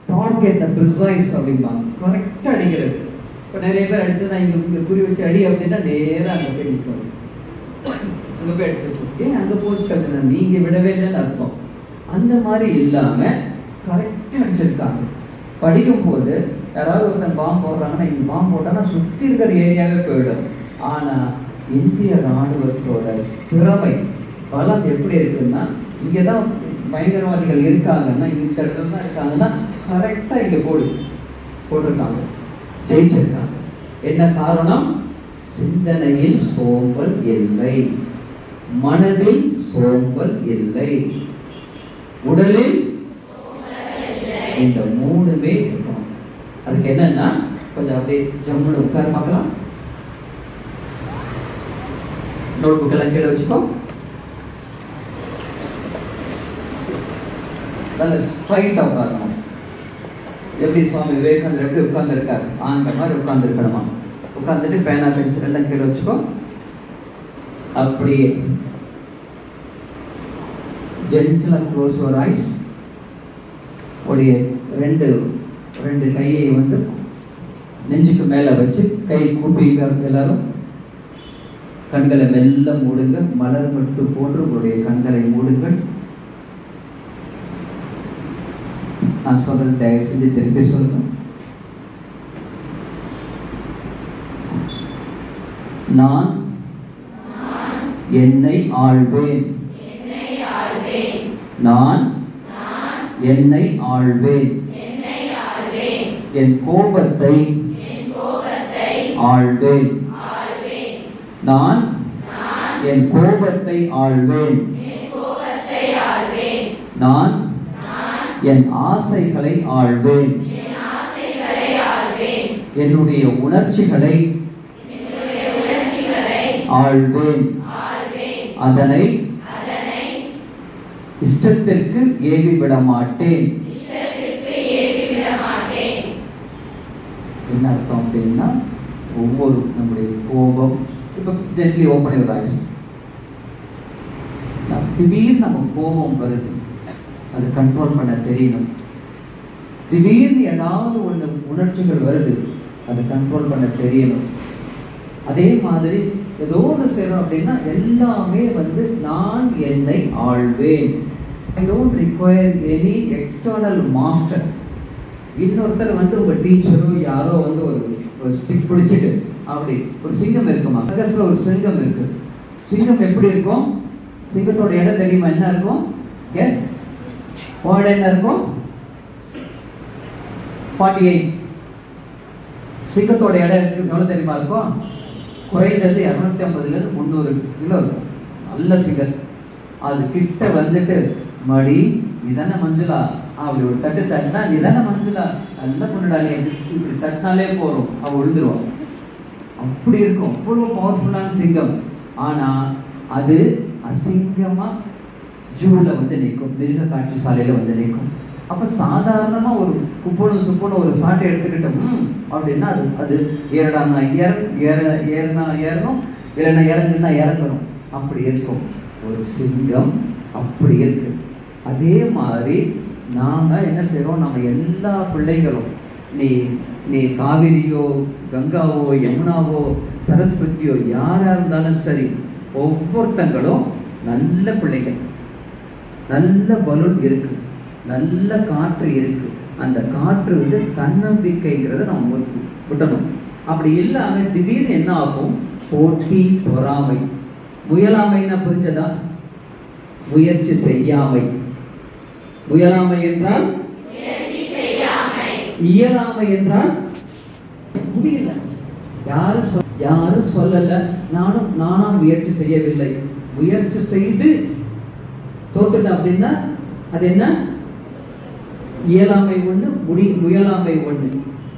டார்கெட் ப்ரிசைஸ் அப்படிம்பாங்க, கரெக்டா அடிக்கிறது. இப்போ நிறைய பேர் அடிச்சா இங்க குறி வச்சு அடி அப்படின்னா நேரம் அங்க போய் நிற்கும், அங்க போய் அடிச்சிருக்கோம். ஏன் அங்க போச்சு அப்படின்னா நீங்க விடவே இல்லைன்னு அர்த்தம். அந்த மாதிரி இல்லாம கரெக்டா அடிச்சிருக்காங்க. படிக்கும் போது யாராவது ஒருத்தன் பாம்பு போடுறாங்கன்னா இங்க பாம்பு போட்டாங்கன்னா சுத்தி இருக்கிற ஏரியாவே போயிடும். ஆனா இந்திய ராணுவத்தோட திறமை பலம் எப்படி இருக்குன்னா, இங்கதான் பயங்கரவாதிகள் இருக்காங்கன்னா, இந்த இடத்துல தான் இருக்காங்கன்னா கரெக்டா இங்க போட்டிருக்காங்க, ஜெயிச்சிருக்காங்க. என்ன காரணம்? சிந்தனையில் சோம்பல் இல்லை, மனதில் சோம்பல் இல்லை, உடலில் இந்த மூணுமே இருக்கும். அதுக்கு என்னன்னா கொஞ்சம் அப்படியே ஜம்முன்னு உட்கார பார்க்கலாம். நோட் புக் எல்லாம் கீழே வச்சுக்கோ. நல்ல ஸ்ட்ரைட்டாக உட்காரணும். எப்படி சுவாமி விவேகானந்தர் எப்படி உட்கார்ந்துருக்காரு அந்த மாதிரி உட்கார்ந்துருக்கணுமா. உட்காந்துட்டு பேனா பென்சில் எல்லாம் கீழே வச்சுக்கோ. அப்படியே ஜென்டலா க்ளோஸ் யுவர் ஐஸ். உடைய ரெண்டு கையை வந்து நெஞ்சுக்கு மேல வச்சு கை கூப்பிங்க. எல்லாரும் கண்களை மெல்ல மூடுங்க. மலர் மட்டும் போன்று உங்களுடைய கண்களை மூடுங்கள். நான் சொல்றது தயவு செஞ்சு திருப்பி சொல்லுங்க. நான் என்னை ஆள்வேன். நான் என்னை ஆள்வேன். என் கோபத்தை ஆள்வேன். நான் என் கோபத்தை ஆள்வேன். நான் என் ஆசைகளை ஆள்வேன். என்னுடைய உணர்ச்சிகளை ஆள்வேன். அதனை இஷ்டத்திற்கு ஏவி விட மாட்டேன். என்ன அர்த்தம் அப்படின்னா, ஒவ்வொரு நம்முடைய கோபம் இப்ப ஜென்ட்லி ஓப்பன் யுவர் ஐஸ். திடீர்னு நம்ம கோபம் வருது, அது கண்ட்ரோல் பண்ண தெரியணும். திடீர்னு ஏதாவது ஒன்று உணர்ச்சிகள் வருது, அது கண்ட்ரோல் பண்ண தெரியணும். அதே மாதிரி ஏதோ ஒன்று செய்யணும் அப்படின்னா எல்லாமே வந்து நான் என்னை ஆள்வேன். I don't require any external master. இன்னொருத்தர் வந்து உங்க டீச்சரோ யாரோ வந்து ஒரு ஸ்டிக் பிடிச்சிட்டு அப்படி ஒரு சிங்கம் இருக்குமா, சர்க்கஸ்ல ஒரு சிங்கம் இருக்கு. சிங்கம் எப்படி இருக்கும்? சிங்கத்தோட இடம் தெரியுமா? என்ன இருக்கும்? எஸ், உங்களோட என்ன இருக்கும்? 48. சிங்கத்தோட இடம் இருக்கு எவ்வளவு தெரியுமா இருக்கும்? குறைந்தது 250 300 கிலோ இருக்கும். நல்ல சிங்கர். அது கிட்ட வந்துட்டு மடி நீதானே மஞ்சுளா அப்படி ஒரு தட்டு தட்டினா நீதானே மஞ்சுளா நல்ல பொண்ணுடாலே இப்படி தட்டினாலே போறோம், அவ விழுந்துருவான். அப்படி இருக்கும். அவ்வளவு பவர்ஃபுல்லான சிங்கம். ஆனா அது அசிங்கமா ஜூல வந்து நிற்கும், மிருக காட்சி சாலையில வந்து நிற்கும். அப்ப சாதாரணமா ஒரு குப்பனும் சுப்பனும் ஒரு சாட்டை எடுத்துக்கிட்டோம் அப்படின்னா அது ஏறடானா ஏறணும், இல்லைன்னா இறங்குன்னா இறங்கணும். அப்படி இருக்கும் ஒரு சிங்கம். அப்படி இருக்கு. அதே மாதிரி நாம என்ன செய்யறோம்? நம்ம எல்லா பிள்ளைகளும் நீ காவிரியோ கங்காவோ யமுனாவோ சரஸ்வதியோ யாரா இருந்தாலும் சரி, ஒவ்வொருத்தங்களும் நல்ல பிள்ளைகள். நல்ல பலூன் இருக்கு, நல்ல காற்று இருக்கு. அந்த காற்று வந்து தன்னம்பிக்கைங்கிறத நம்ம விட்டணும். அப்படி இல்லாம திடீர்னு என்ன ஆகும்? போட்டி, பொறாமை. முயலாமைன்னா புரிஞ்சதா? முயற்சி செய்யாமை. முயலாமை என்றால் இயலாமை என்றால் முடியல. யாரும் சொல்லல, நானா முயற்சி செய்யவில்லை. முயற்சி செய்து தோத்துட்டேன் அப்படின்னா அது என்ன? இயலாமை ஒண்ணு, முயலாமை ஒண்ணு,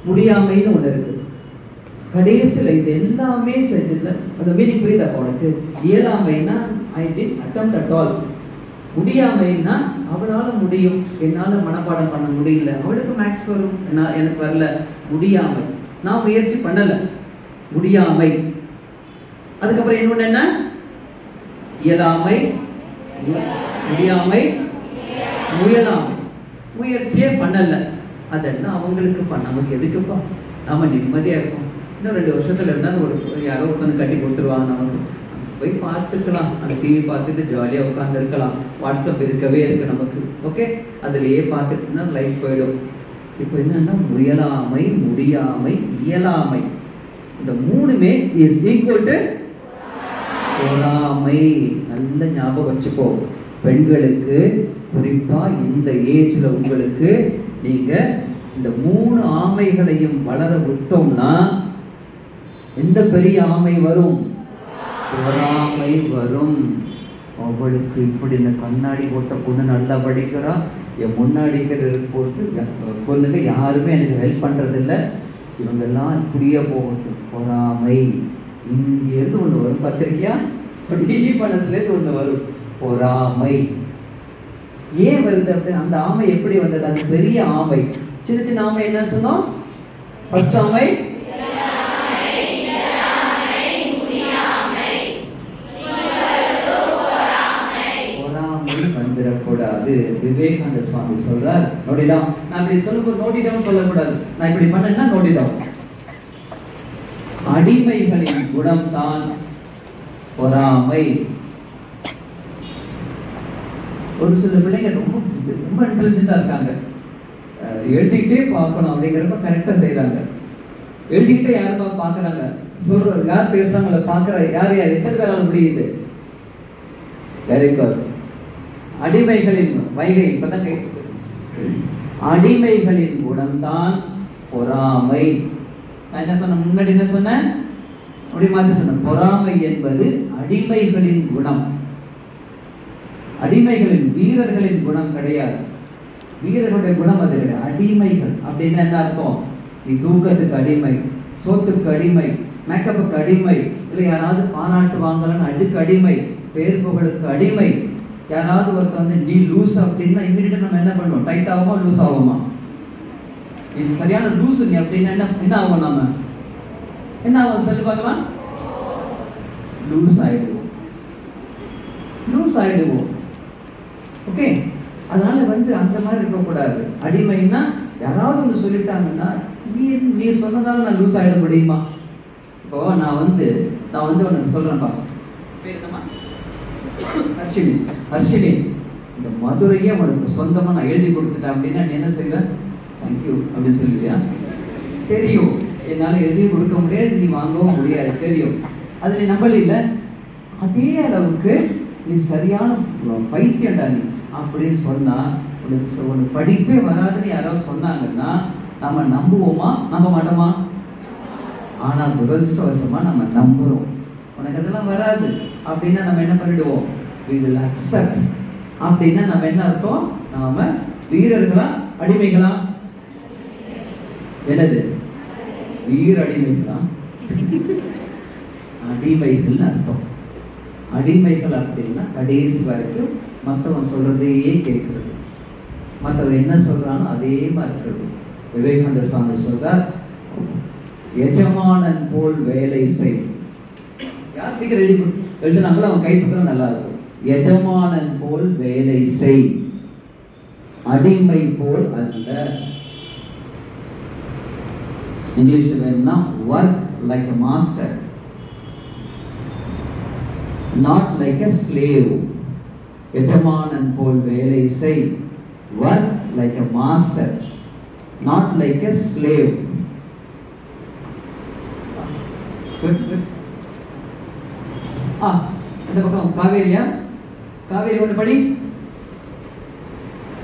முடியாமைன்னு ஒண்ணு இருக்கு. கடைசியில் இது எல்லாமே செஞ்சதுல அந்த மீனிங் புரியுதா உனக்கு? இயலாமைன்னா I did attempt at all. முடியாமைன்னா அவளால முடியும், என்னால மனப்பாடம் பண்ண முடியல, அவளுக்கு மேக்ஸ் வரும், எனக்கு வரல. முடியாமை, நான் முயற்சி பண்ணல, முடியாமை. அதுக்கப்புறம் இன்னொன்னு என்ன? இயலாமை, முடியாமை, முயலாமை. முயற்சியே பண்ணல. அதெல்லாம் அவங்களுக்கு நமக்கு எதுக்குப்பா? நாம நிம்மதியா இருக்கும். இன்னும் 2 வருஷத்துல இருந்தாலும் ஒரு யாரோ உட்காந்து கட்டி கொடுத்துருவாங்க. நமக்கு போய் பார்த்துக்கலாம், அந்த டிவி பார்த்துட்டு ஜாலியா உட்காந்து இருக்கலாம். வாட்ஸ்அப் இருக்கவே இருக்கு நமக்கு. ஓகே, அதுலயே பார்த்துட்டுனா லைஃப் போயிடும். இப்போ என்னன்னா முயலாமை, முடியாமை, இயலாமை, இந்த 3மே இஸ் ஈக்குவல் டு பொறாமை. நல்ல ஞாபகம் வச்சுக்கோ. பெண்களுக்கு குறிப்பா இந்த ஏஜ்ல உங்களுக்கு நீங்க இந்த 3 ஆமைகளையும் வளர விட்டோம்னா எந்த பெரிய ஆமை வரும்? பொறாமை வரும். அவளுக்கு இப்படி இந்த கண்ணாடி போட்ட பொண்ணு நல்லா படிக்கிறா, என் முன்னாடி போட்டு பொண்ணுங்க யாருமே எனக்கு ஹெல்ப் பண்றது இல்லை, இவங்கெல்லாம் இப்படியே போகட்டும். பொறாமை. இங்கிருந்து ஒண்ணு வரும், பத்திரிக்கையா டிவி பணத்துல இருந்து ஒண்ணு வரும், பொறாமை. ஏன் வருது அப்படின்னு, அந்த ஆமை எப்படி வந்தது? அது பெரிய ஆமை. சின்ன சின்ன ஆமை என்ன சொன்னோம்? ஃபர்ஸ்ட் ஆமை வந்துடக்கூடாது. விவேகானந்த சுவாமி சொல்றார், நோடிடம். நான் இப்படி சொல்லும்போது நோடிடம் சொல்லக்கூடாது, நான் இப்படி பண்ணேன்னா நோடிடம். அடிமைகளின் குணம் தான் பொறாமை. ஒரு சில பிள்ளைங்க ரொம்ப ரொம்ப இன்டெலிஜென்டா இருக்காங்க, எழுதிக்கிட்டே பார்க்கணும் அப்படிங்கிறப்ப கரெக்டா செய்யறாங்க. எழுதிக்கிட்டே யாருமா பாக்குறாங்க, சொல்ற யார் பேசுறாங்கள பாக்குற யார் யார் எத்தனை பேரால முடியுது? Very good. அடிமைகளின் வைகை இப்பதான் அடிமைகளின் குணம்தான் பொறாமை. நான் என்ன சொன்ன முன்னாடி, என்ன சொன்னேன்? அப்படி மாத்தி சொன்னேன். பொறாமை என்பது அடிமைகளின் குணம். அடிமைகளின், வீரர்களின் குணம் கிடையாது. வீரர்களுடைய குணம் அது கிடையாது. அடிமைகள் அப்படின்னா என்ன அர்த்தம்? நீ தூக்கத்துக்கு அடிமை, சோத்துக்கு அடிமை, மேக்கப்புக்கு அடிமை, இல்லை யாராவது பாராட்டு வாங்கலன்னு அதுக்கு அடிமை, பேர் புகழுக்கு அடிமை. யாராவது ஒருத்தர் வந்து நீ லூஸ் அப்படின்னா இமீடியட்டா நம்ம என்ன பண்ணுவோம்? டைட் ஆகுமா லூஸ் ஆகுமா? இது சரியான லூஸ் நீ அப்படின்னா என்ன ஆகும்? நம்ம என்ன ஆகும் சொல்லி பார்க்கலாம்? லூஸ் ஆயிடுவோம், லூஸ் ஆயிடுவோம். ஓகே, அதனால வந்து அந்த மாதிரி இருக்கக்கூடாது. அடிமைன்னா யாராவது ஒன்று சொல்லிட்டாங்கன்னா நீ சொன்னதால நான் லூஸ் ஆயிட முடியுமா? இப்போ நான் வந்து உனக்கு சொல்றேன்ப்பா, பேர் என்னம்மா? ஹர்ஷினி. ஹர்ஷினி, இந்த மதுரையே உனக்கு சொந்தமா நான் எழுதி கொடுத்துட்டேன் அப்படின்னா நீ என்ன செய்வேன்? தேங்க்யூ அப்படின்னு சொல்லுவியா? தெரியும், என்னால எழுதி கொடுக்க முடியாது, நீ வாங்கவும் முடியாது, தெரியும். அது நீ நம்பல. அதே அளவுக்கு நீ சரியான பைத்தியம்டா நீ அப்படின்னு சொன்னா உனக்கு படிப்பே வராதுன்னு யாராவது சொன்னாங்கன்னா நம்ம நம்புவோமா நம்ப மாட்டோமா? ஆனா துரதிருஷ்டவசமா நம்ம நம்புறோம். உனக்கு அதெல்லாம் வராது அப்படின்னா நம்ம என்ன பண்ணிடுவோம்? we will accept. அப்படின்னா நம்ம என்ன அர்த்தம்? நாம வீரர்களா அடிமைகளா? என்னது? வீர அடிமைகளா? அடிமைகள் அர்த்தம். அடிமைகள் அப்படின்னா கடைசி வரைக்கும் மற்றவன் சொல்றதையே கேட்கறது, மற்றவர் என்ன சொல்றானோ அதே மாதிரி இருக்கிறது. விவேகானந்த சுவாமி சொல்றார், எஜமானன் போல் வேலை செய். யார் சீக்கிரம் எழுதினாங்களோ அவன் கை தூக்கம் நல்லா இருக்கும். எஜமானன் போல் வேலை செய், அடிமை போல் அல்ல. இங்கிலீஷ்ல வேணும்னா work like a master, not like a slave. எஜமானன் போல் வேலை செய், work like a master, not like a slave. இந்த பக்கம் காவேரியா? காவேரி ஒன்று படி,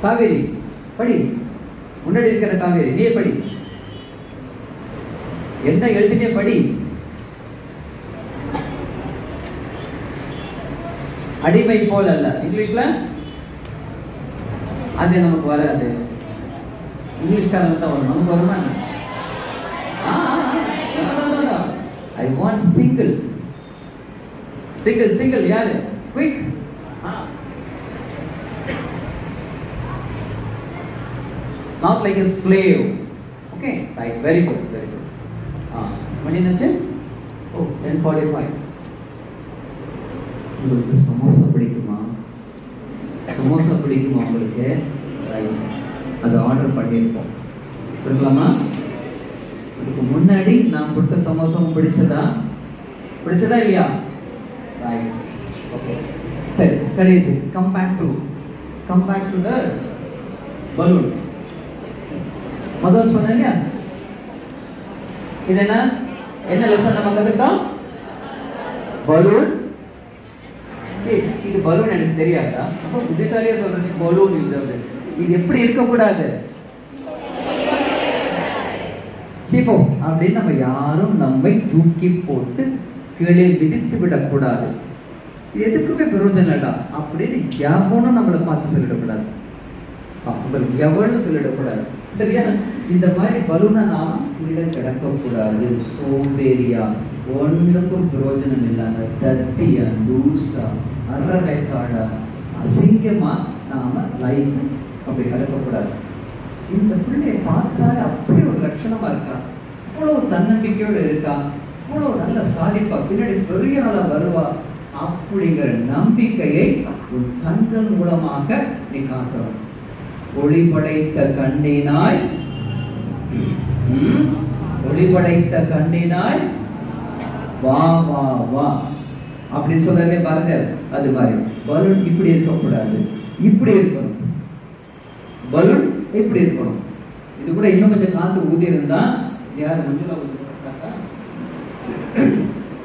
காவேரி படி, முன்னாடி இருக்கிற காவேரி நீ படி, என்ன எழுதினே படி. அடிமை போல் அல்ல. இங்கிலீஷ்ல அது நமக்கு வராது. இங்கிலீஷ்காரங்க தான் வரும், நமக்கு வருமா? I want single. Single யாரு? Quick. Not like a slave. Okay, right, very good. மணி என்னாச்சு? 10:45. உங்களுக்கு சமோசா பிடிக்குமா? சமோசா பிடிக்குமா உங்களுக்கு? அது ஆர்டர் பண்ணியிருப்போம், இருக்கலாமா? இதுக்கு முன்னாடி நான் கொடுத்த சமோசா பிடிச்சதா இல்லையா? சரி, கடைசி come back to the balloon. முதல் சொன்னேன் இல்லையா? இது என்ன லெசன் நம்ம கத்துக்கிட்டோம்? பலூன். இது பலூன் எனக்கு தெரியாதா? அப்ப புத்திசாலியா சொல்றேன், பலூன் இல்லை. இது எப்படி இருக்கக்கூடாது? சிப்போ அப்படின்னு நம்ம யாரும் நம்மை தூக்கி போட்டு கீழே விதித்து விடக்கூடாது. எதுக்குமே பிரயோஜனம் இல்லடா அப்படின்னு எவனும் நம்மளை பார்த்து சொல்லிடக்கூடாது, உங்களுக்கு எவனும் சொல்லிடக்கூடாது. சரியா? இந்த மாதிரி பலூனை நாம் கீழே கிடக்கக்கூடாது. சோம்பேறியா, ஒன்றுக்கும் பிரயோஜனம் இல்லாம, தத்தியா, லூசா, அரவைக்காடா, அசிங்கமா நாம லைஃப் அப்படி கடக்கக்கூடாது. இந்த பிள்ளையை பார்த்தாலே அப்படி ஒரு லட்சணமா இருக்கா, அவ்வளவு தன்னம்பிக்கையோடு இருக்கா, அவ்வளவு நல்ல சாதிப்பா, பின்னாடி பெரிய ஆளா வருவா அப்படிங்கிற நம்பிக்கையை உன் கண்கள் மூலமாக நீ காட்டணும். ஒளி படைத்த கண்ணினாய், ஒளி படைத்த கண்ணினாய் வா வா வா அப்படின்னு சொல்றதே பாருங்க. அது மாதிரி பலூன் இப்படி இருக்கக்கூடாது, இப்படி இருக்கணும். பலூன் இப்படி இருக்கணும். இது கூட இன்னும் கொஞ்சம் காத்து ஊதி இருந்தா யார் மஞ்சள் ஊதுறாங்க.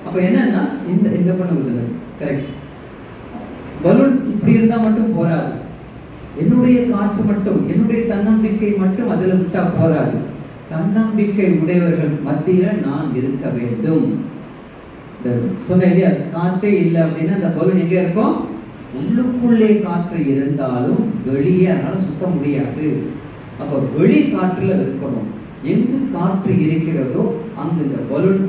அப்ப என்னன்னா இந்த இந்த பண்ண ஊதுல கரெக்ட். பலூன் இப்படி இருந்தா மட்டும் போராது. என்னுடைய காற்று மட்டும், என்னுடைய தன்னம்பிக்கை மட்டும் அதுல விட்டா போராது. தன்னம்பிக்கை உடையவர்கள் மத்தியில நான் இருக்க வேண்டும். சொன்ன இல்லையா, காற்றே இல்லை அப்படின்னா அந்த பலூன் எங்க இருக்கும்? உள்ளுக்குள்ளே காற்று இருந்தாலும் வெளியே அதனால சுத்த முடியாது. அப்ப வெளி காற்றுல இருக்கணும். எங்கு காற்று இருக்கிறதோ அங்கு இந்த பலூன்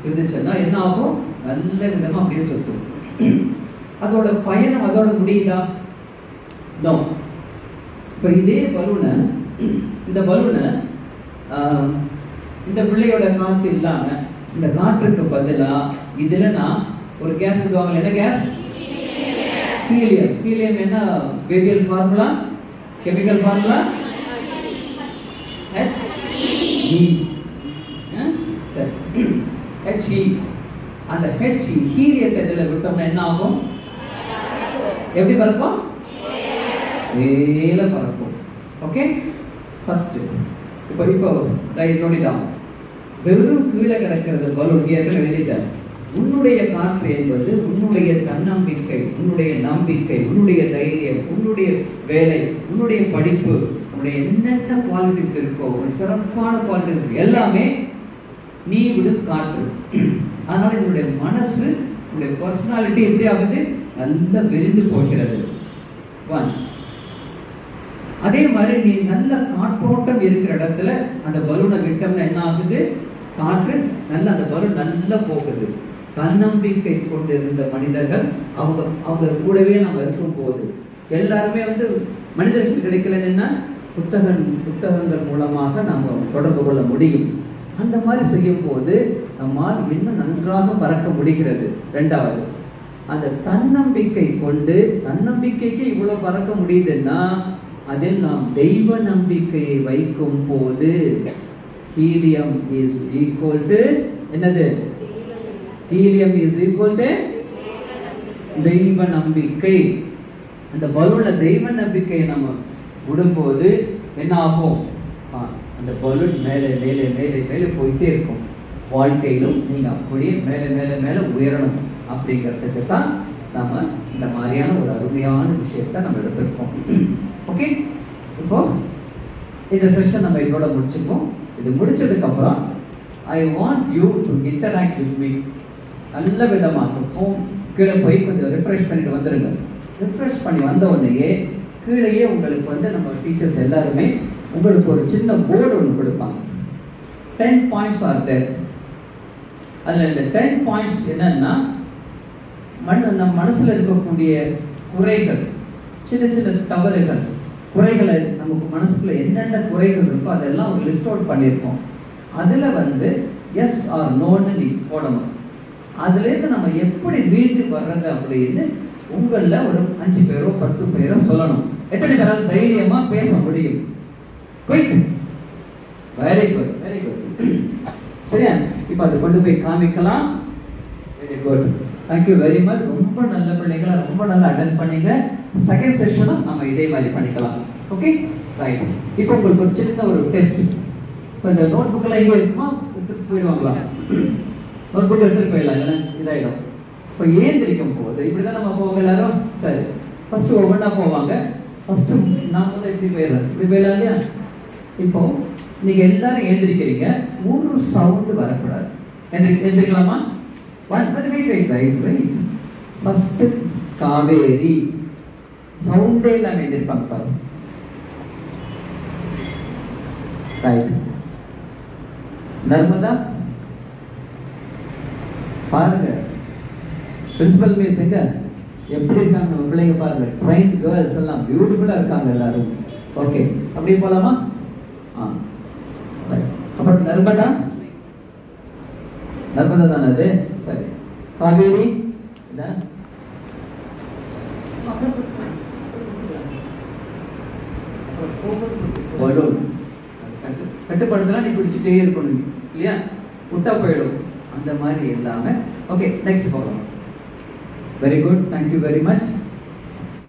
இருந்துச்சுன்னா என்ன ஆகும்? நல்ல விதமா அப்படியே சுத்தும். அதோட பயணம் அதோட முடியுதா? நோ. இப்ப இதே பலூனை, இந்த பலூனை இந்த பிள்ளையோட காற்று இல்லாம இந்த காற்றுக்கு பதிலா இதுல நான் ஒரு கேஸ் சொல்லுவாங்க. என்ன கேஸ்? ஹீலியம். ஹீலியம் என்ன வேதியியல் ஃபார்முலா, கெமிக்கல் ஃபார்முலா? He. சரி, He. அந்த He ஹீலியத்தை இதுல விட்டோம்னா என்ன ஆகும்? எப்படி பறக்கும்? மேல பறக்கும். ஓகே, ஃபர்ஸ்ட் இப்போ ரைட் நோடிட்டான். வெறும் கீழே கிடக்கிறது பலூன் ஏற்கனவே எழுதிட்டார். உன்னுடைய காற்று என்பது உன்னுடைய தன்னம்பிக்கை, உன்னுடைய நம்பிக்கை, உன்னுடைய தைரியம், உன்னுடைய வேலை, உன்னுடைய படிப்பு, உன்னுடைய என்னென்ன குவாலிட்டிஸ் இருக்கோ, சிறப்பான குவாலிட்டிஸ் எல்லாமே நீ விடும் காற்று. அதனால என்னுடைய மனசு, உன்னுடைய பர்சனாலிட்டி எப்படி ஆகுது? நல்லா விரிந்து போகிறது. அதே மாதிரி நீ நல்ல காற்றோட்டம் இருக்கிற இடத்துல அந்த பலூனை விட்டோம்னா என்ன ஆகுது? காற்று நல்ல, அந்த பலூன் நல்லா போகுது. தன்னம்பிக்கை கொண்டிருந்த மனிதர்கள் அவங்க கூடவே நம்ம இருக்கும் போது எல்லாருமே மனிதர்களுக்கு கிடைக்கலன்னா புத்தகங்கள் மூலமாக நம்ம தொடர்பு கொள்ள முடியும். அந்த மாதிரி செய்யும் போது நம்மால் இன்னும் நன்றாக பறக்க முடிகிறது. ரெண்டாவது, அந்த தன்னம்பிக்கை கொண்டு, தன்னம்பிக்கைக்கு இவ்வளவு பறக்க முடியுதுன்னா அதில் நாம் தெய்வ நம்பிக்கையை வைக்கும் போது ஹீலியம் இஸ் ஈக்குவல் டு என்னது? ஹீலியம் இஸ் ஈக்குவல் டு தெய்வ நம்பிக்கை. அந்த பலூன்ல தெய்வ நம்பிக்கையை நம்ம விடும்போது என்ன ஆகும்? அந்த பலூன் மேலே மேலே மேலே மேலே போயிட்டே இருக்கும். வாழ்க்கையிலும் நீங்க அப்படியே மேலே மேலே மேலே உயரணும் அப்படிங்கிறதுக்கு தான் நாம இந்த மாதிரியான ஒரு அருமையான விஷயத்தை நம்ம எடுத்திருக்கோம். ஓகே, இப்போ இந்த செஷன் நம்ம இதோட முடிச்சுப்போம். இது முடிச்சதுக்கு அப்புறம் I want you to interact with me. நல்ல விதமாக கீழே போய் கொஞ்சம் ரிஃப்ரெஷ் பண்ணிட்டு வந்துருங்க. ரிஃப்ரெஷ் பண்ணி வந்த உடனேயே கீழேயே உங்களுக்கு நம்ம டீச்சர்ஸ் எல்லாருமே உங்களுக்கு ஒரு சின்ன போர்டு ஒன்று கொடுப்பாங்க. 10 பாயிண்ட்ஸ் ஆர் தேர். அதில் இந்த 10 பாயிண்ட்ஸ் என்னன்னா நம்ம மனசுல இருக்கக்கூடிய குறைகள், சின்ன சின்ன தவறுகள், குறைகளை நமக்கு மனசுக்குள்ள என்னென்ன குறைகள் இருக்கோ அதெல்லாம் ஒரு லிஸ்ட் அவுட் பண்ணியிருக்கோம். அதில் எஸ் ஆர் நோன்னு நீ போடணும். அதுலேருந்து நம்ம எப்படி மீண்டு வர்றது அப்படின்னு உங்களில் ஒரு 5 பேரோ 10 பேரோ சொல்லணும். எத்தனை பேரால் தைரியமா பேச முடியும்? Quick. Very good, very good. சரியா? இப்போ அதை கொண்டு போய் காமிக்கலாம். Very good, thank you very much. ரொம்ப நல்ல பிள்ளைங்களை ரொம்ப நல்லா அட்டென்ட் பண்ணீங்க. செகண்ட் செஷனும் நம்ம இதே மாதிரி பண்ணிக்கலாம். Okay, right. இப்போ உங்களுக்கு ஒரு சின்ன ஒரு டெஸ்ட். இப்போ இந்த நோட் புக்கில் எங்கே இருக்குமா எடுத்துட்டு போயிடுவாங்களா? நோட் புக் எடுத்துட்டு போயிடலாம், இல்லைன்னா இதாகிடும். இப்போ ஏந்திரிக்கும் போது இப்படி தான் நம்ம போவோம் எல்லாரும். சரி, ஃபர்ஸ்ட் ஒவ்வொன்றா போவாங்க. ஃபர்ஸ்ட் நான் வந்து இப்படி போயிடுறேன், இப்படி போயிடலாம் இல்லையா? இப்போ நீங்க எல்லாரும் எழுந்திருக்கிறீங்க, ஒரு சவுண்டு வரக்கூடாது. எழுந்திருக்கலாமா? ஃபர்ஸ்ட் காவேரி சவுண்டே இல்லாம எழுந்திருப்பாங்க பாருங்க. ரைட். நர்மதா பாருங்க, பிரின்சிபல் மிஸ் எங்க? எப்படி இருக்காங்க நம்ம பிள்ளைங்க பாருங்க, ட்ரைன் கேர்ள்ஸ் எல்லாம் பியூட்டிஃபுல்லா இருக்காங்க எல்லாரும். ஓகே, அப்படியே போலாமா? அப்புறம் நர்மதா தானே அது? சரி. காவேரி கட்டுப்படுத்தலாம், நீ பிடிச்சிட்டே இருக்கணும் இல்லையா, விட்டா போயிடும், அந்த மாதிரி இல்லாம. ஓகே, நெக்ஸ்ட் போகலாம். Very good, thank you very much.